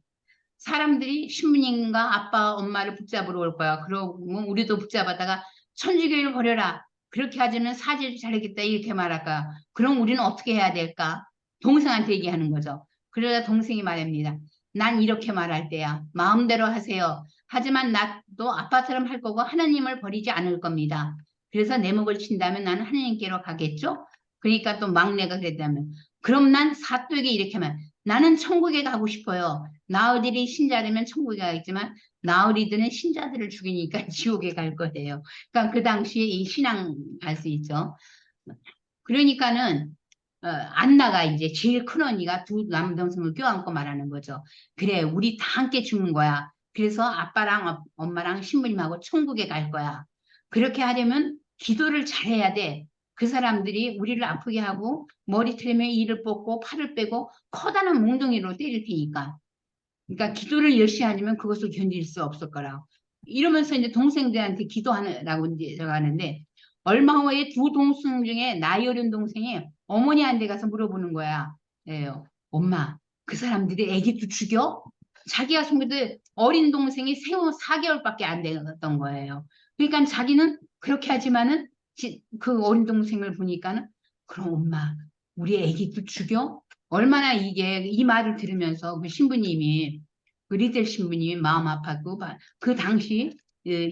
사람들이 신부님과 아빠, 엄마를 붙잡으러 올 거야. 그러고 우리도 붙잡았다가 천주교를 버려라. 그렇게 하지는 사죄를 잘했겠다. 이렇게 말할까. 그럼 우리는 어떻게 해야 될까? 동생한테 얘기하는 거죠. 그러다 동생이 말합니다. 난 이렇게 말할 때야. 마음대로 하세요. 하지만 나도 아빠처럼 할 거고 하나님을 버리지 않을 겁니다. 그래서 내 목을 친다면 나는 하나님께로 가겠죠? 그러니까 또 막내가 그랬다면 그럼 난 사또에게 이렇게 말 나는 천국에 가고 싶어요. 나으리들이 신자되면 천국에 가겠지만 나으리들은 신자들을 죽이니까 지옥에 갈 거예요. 그러니까 그 당시에 이 신앙 알 수 있죠. 그러니까는 안나가 이제 제일 큰 언니가 두 남동생을 껴안고 말하는 거죠. 그래, 우리 다 함께 죽는 거야. 그래서 아빠랑 엄마랑 신부님하고 천국에 갈 거야. 그렇게 하려면 기도를 잘해야 돼. 그 사람들이 우리를 아프게 하고 머리털에 이를 뽑고 팔을 빼고 커다란 몽둥이로 때릴 테니까. 그러니까 기도를 열심히 하려면 그것을 견딜 수 없을 거라. 이러면서 이제 동생들한테 기도하라고 이제 하는데 얼마 후에 두 동생 중에 나이 어린 동생이 어머니한테 가서 물어보는 거야. 예, 엄마, 그 사람들이 애기도 죽여? 자기가 손주들 어린 동생이 생후 4개월밖에 안 됐던 거예요. 그러니까 자기는 그렇게 하지만은 그 어린 동생을 보니까는 그럼 엄마, 우리 애기도 죽여? 얼마나 이 말을 들으면서 그 신부님이 그 리델 신부님이 마음 아팠고 그 당시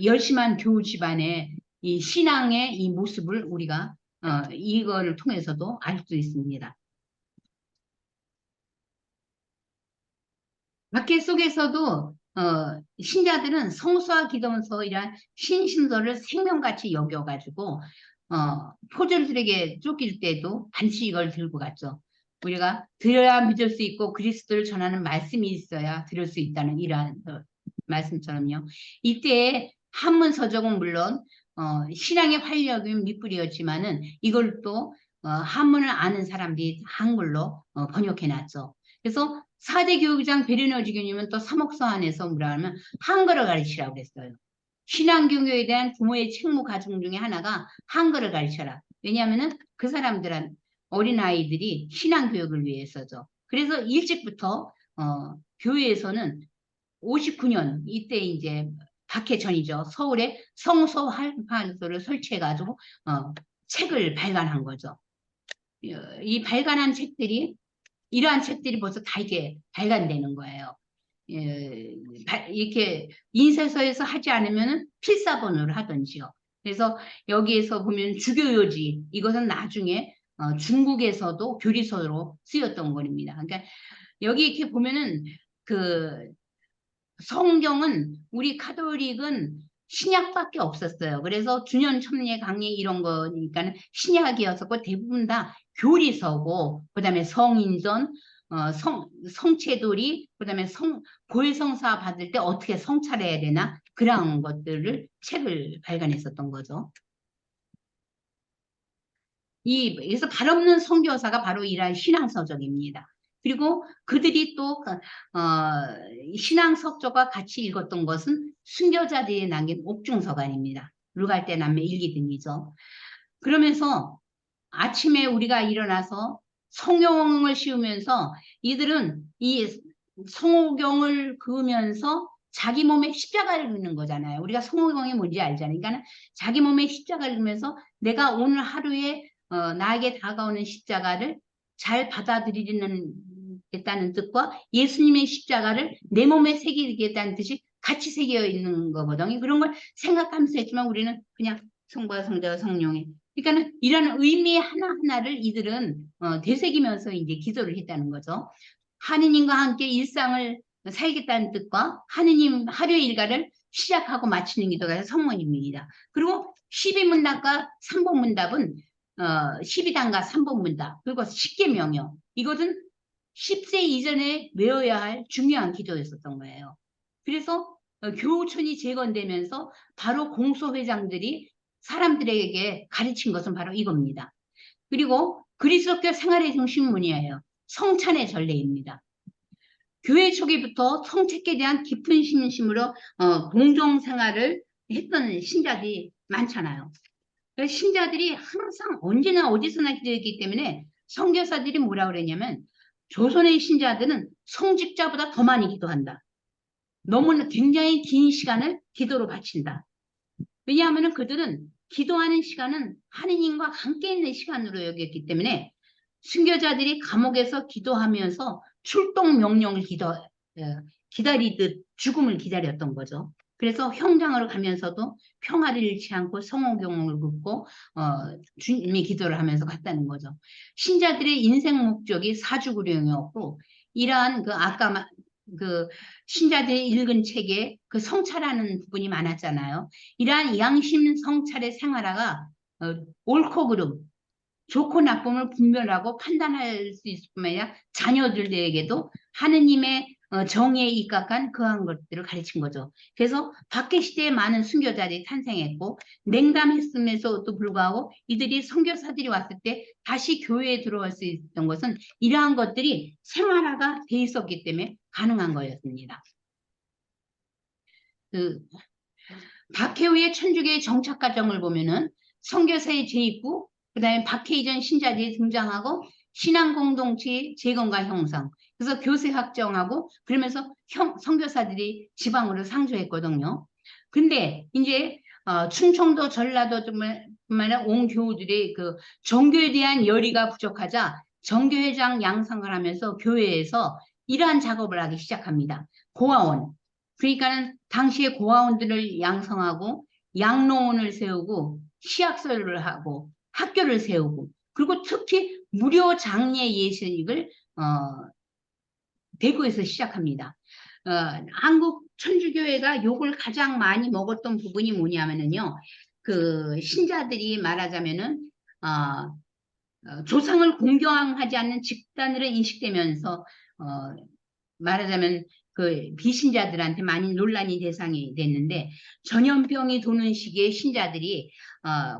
열심한 교우 집안의 이 신앙의 이 모습을 우리가 이거를 통해서도 알 수 있습니다. 학계 속에서도 신자들은 성수와 기도문서 이란 신심서를 생명같이 여겨가지고 포졸들에게 쫓길 때도 반드시 이걸 들고 갔죠. 우리가 들어야 믿을 수 있고 그리스도를 전하는 말씀이 있어야 들을 수 있다는 이러한 말씀처럼요. 이때 한문서적은 물론 신앙의 활력은 밑뿌리였지만은 이걸 또 한문을 아는 사람들이 한글로 번역해놨죠. 그래서 4대 교육장 베르너 주교님은 또 사목서 안에서 뭐라 하면 한글을 가르치라고 그랬어요. 신앙교육에 대한 부모의 책무 과정 중에 하나가 한글을 가르쳐라. 왜냐하면은 그 사람들은 어린아이들이 신앙교육을 위해서죠. 그래서 일찍부터 교회에서는 59년 이때 이제 박해 전이죠. 서울에 성서활판소를 설치해가지고 책을 발간한 거죠. 이 발간한 책들이 이러한 책들이 벌써 다 이게 발간되는 거예요. 이렇게 인쇄소에서 하지 않으면 필사본으로 하든지요. 그래서 여기에서 보면 주교요지 이것은 나중에 중국에서도 교리서로 쓰였던 것입니다. 그러니까 여기 이렇게 보면은 그 성경은 우리 카톨릭은 신약밖에 없었어요. 그래서 주년 첨예 강의 이런 거니까는 신약이었었고 대부분 다 교리서고 그다음에 성인전 성체돌이 그다음에 고해성사 받을 때 어떻게 성찰해야 되나 그런 것들을 책을 발간했었던 거죠. 그래서 발 없는 선교사가 바로 이러한 신앙서적입니다. 그리고 그들이 또 신앙서적과 같이 읽었던 것은 순교자들이 남긴 옥중서관입니다. 루갈대 남매 일기 등이죠. 그러면서 아침에 우리가 일어나서 성경을 씌우면서 이들은 이 성경을 그으면서 자기 몸에 십자가를 긋는 거잖아요. 우리가 성경이 뭔지 알잖아요. 그러니까 자기 몸에 십자가를 긋으면서 내가 오늘 하루에 나에게 다가오는 십자가를 잘 받아들이겠다는 뜻과 예수님의 십자가를 내 몸에 새기겠다는 뜻이 같이 새겨 있는 거거든요. 그런 걸 생각하면서 했지만 우리는 그냥 성부와 성자와 성령의 그러니까는 이런 의미 하나하나를 이들은 되새기면서 이제 기도를 했다는 거죠. 하느님과 함께 일상을 살겠다는 뜻과 하느님 하루의 일과를 시작하고 마치는 기도가 성문입니다. 그리고 12문답과 3본문답은 12단과 3본문답 그리고 10계명이요. 이것은 10세 이전에 외워야 할 중요한 기도였었던 거예요. 그래서 교우촌이 재건되면서 바로 공소회장들이 사람들에게 가르친 것은 바로 이겁니다. 그리고 그리스도교 생활의 중심문이에요. 성찬의 전례입니다. 교회 초기부터 성책에 대한 깊은 신심으로 공동생활을 했던 신자들이 많잖아요. 신자들이 항상 언제나 어디서나 기도했기 때문에 선교사들이 뭐라 그랬냐면 조선의 신자들은 성직자보다 더 많이 기도한다. 너무나 굉장히 긴 시간을 기도로 바친다. 왜냐하면 그들은 기도하는 시간은 하느님과 함께 있는 시간으로 여겼기 때문에 순교자들이 감옥에서 기도하면서 출동 명령을 기다리듯 죽음을 기다렸던 거죠. 그래서 형장으로 가면서도 평화를 잃지 않고 성호경을 긋고 주님의 기도를 하면서 갔다는 거죠. 신자들의 인생 목적이 사주구령이었고 이러한 아까 그 신자들이 읽은 책에 그 성찰하는 부분이 많았잖아요. 이러한 양심 성찰의 생활화가 옳고 그름, 좋고 나쁨을 분별하고 판단할 수 있을 뿐만 아니라 자녀들에게도 하느님의 정의에 입각한 그러한 것들을 가르친 거죠. 그래서 박해 시대에 많은 순교자들이 탄생했고 냉담했음에도 불구하고 이들이 선교사들이 왔을 때 다시 교회에 들어갈 수 있었던 것은 이러한 것들이 생활화가 돼 있었기 때문에 가능한 거였습니다. 박해 후에 천주교의 정착 과정을 보면은 선교사의 재입부, 그다음에 박해 이전 신자들이 등장하고 신앙 공동체의 재건과 형성. 그래서 교세 확정하고 그러면서 선교사들이 지방으로 상주했거든요. 근데 이제 충청도 전라도 뿐만 아니라 온 교우들이 그 정교에 대한 열의가 부족하자 정교회장 양성을 하면서 교회에서 이러한 작업을 하기 시작합니다. 고아원. 그러니까는 당시에 고아원들을 양성하고 양로원을 세우고 시학설을 하고 학교를 세우고 그리고 특히 무료 장례 예식을 대구에서 시작합니다. 한국 천주교회가 욕을 가장 많이 먹었던 부분이 뭐냐면은요. 그 신자들이 말하자면은 조상을 공경하지 않는 집단으로 인식되면서 말하자면 그 비신자들한테 많이 논란이 대상이 됐는데 전염병이 도는 시기에 신자들이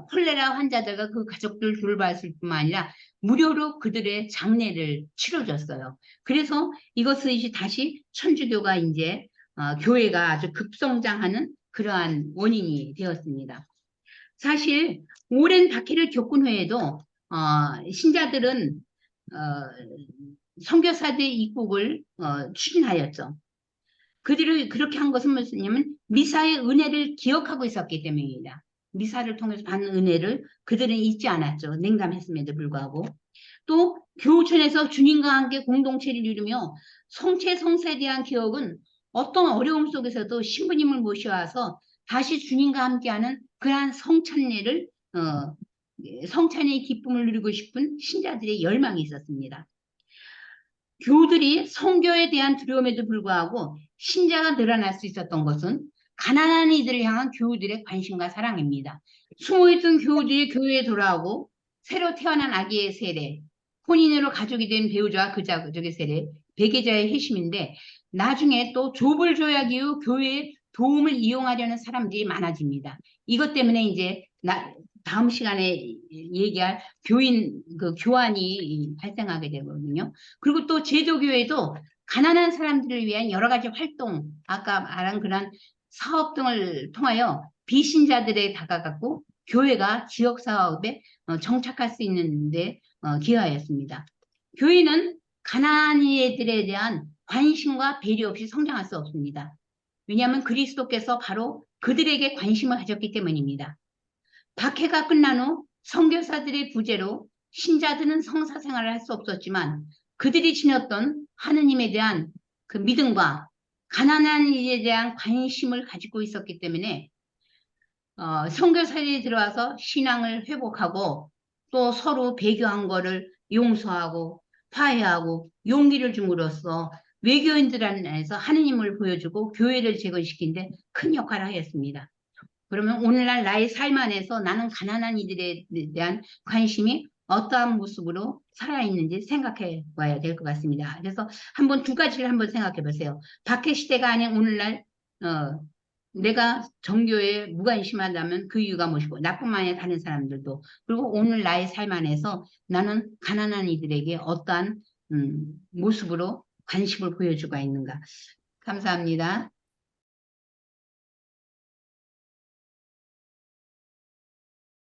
콜레라 환자들과 그 가족들 돌봤을 뿐만 아니라 무료로 그들의 장례를 치러줬어요. 그래서 이것이 다시 천주교가 이제 교회가 아주 급성장하는 그러한 원인이 되었습니다. 사실 오랜 박해를 겪은 후에도 신자들은 선교사들의 입국을 추진하였죠. 그들이 그렇게 한 것은 무엇이냐면 미사의 은혜를 기억하고 있었기 때문입니다. 미사를 통해서 받는 은혜를 그들은 잊지 않았죠. 냉담했음에도 불구하고. 또 교우촌에서 주님과 함께 공동체를 이루며 성체 성사에 대한 기억은 어떤 어려움 속에서도 신부님을 모셔와서 다시 주님과 함께하는 그러한 성찬례를 성찬의 기쁨을 누리고 싶은 신자들의 열망이 있었습니다. 교우들이 성교에 대한 두려움에도 불구하고 신자가 늘어날 수 있었던 것은 가난한 이들을 향한 교우들의 관심과 사랑입니다. 숨어있던 교우들이 교회에 돌아오고 새로 태어난 아기의 세례, 혼인으로 가족이 된 배우자와 그 가족의 세례, 배계자의 회심인데 나중에 또 좁을 조약 이후 교회의 도움을 이용하려는 사람들이 많아집니다. 이것 때문에 이제 다음 시간에 얘기할 교인 그 교환이 발생하게 되거든요. 그리고 또 제도교회도 가난한 사람들을 위한 여러 가지 활동, 아까 말한 그런 사업 등을 통하여 비신자들에 다가갔고 교회가 지역 사업에 정착할 수 있는데 기여하였습니다. 교회는 가난한 이들에 대한 관심과 배려 없이 성장할 수 없습니다. 왜냐하면 그리스도께서 바로 그들에게 관심을 가졌기 때문입니다. 박해가 끝난 후 선교사들의 부재로 신자들은 성사 생활을 할 수 없었지만 그들이 지녔던 하느님에 대한 그 믿음과 가난한 이에 대한 관심을 가지고 있었기 때문에 선교사들이 들어와서 신앙을 회복하고 또 서로 배교한 거를 용서하고 화해하고 용기를 줌으로써 외교인들 안에서 하느님을 보여주고 교회를 재건시킨 데 큰 역할을 하였습니다. 그러면 오늘날 나의 삶 안에서 나는 가난한 이들에 대한 관심이 어떠한 모습으로 살아있는지 생각해 봐야 될 것 같습니다. 그래서 한번 두 가지를 한번 생각해 보세요. 박해 시대가 아닌 오늘날 내가 정교에 무관심하다면 그 이유가 무엇이고 나뿐만 아니라 다른 사람들도 그리고 오늘 나의 삶 안에서 나는 가난한 이들에게 어떠한 모습으로 관심을 보여주고 있는가. 감사합니다.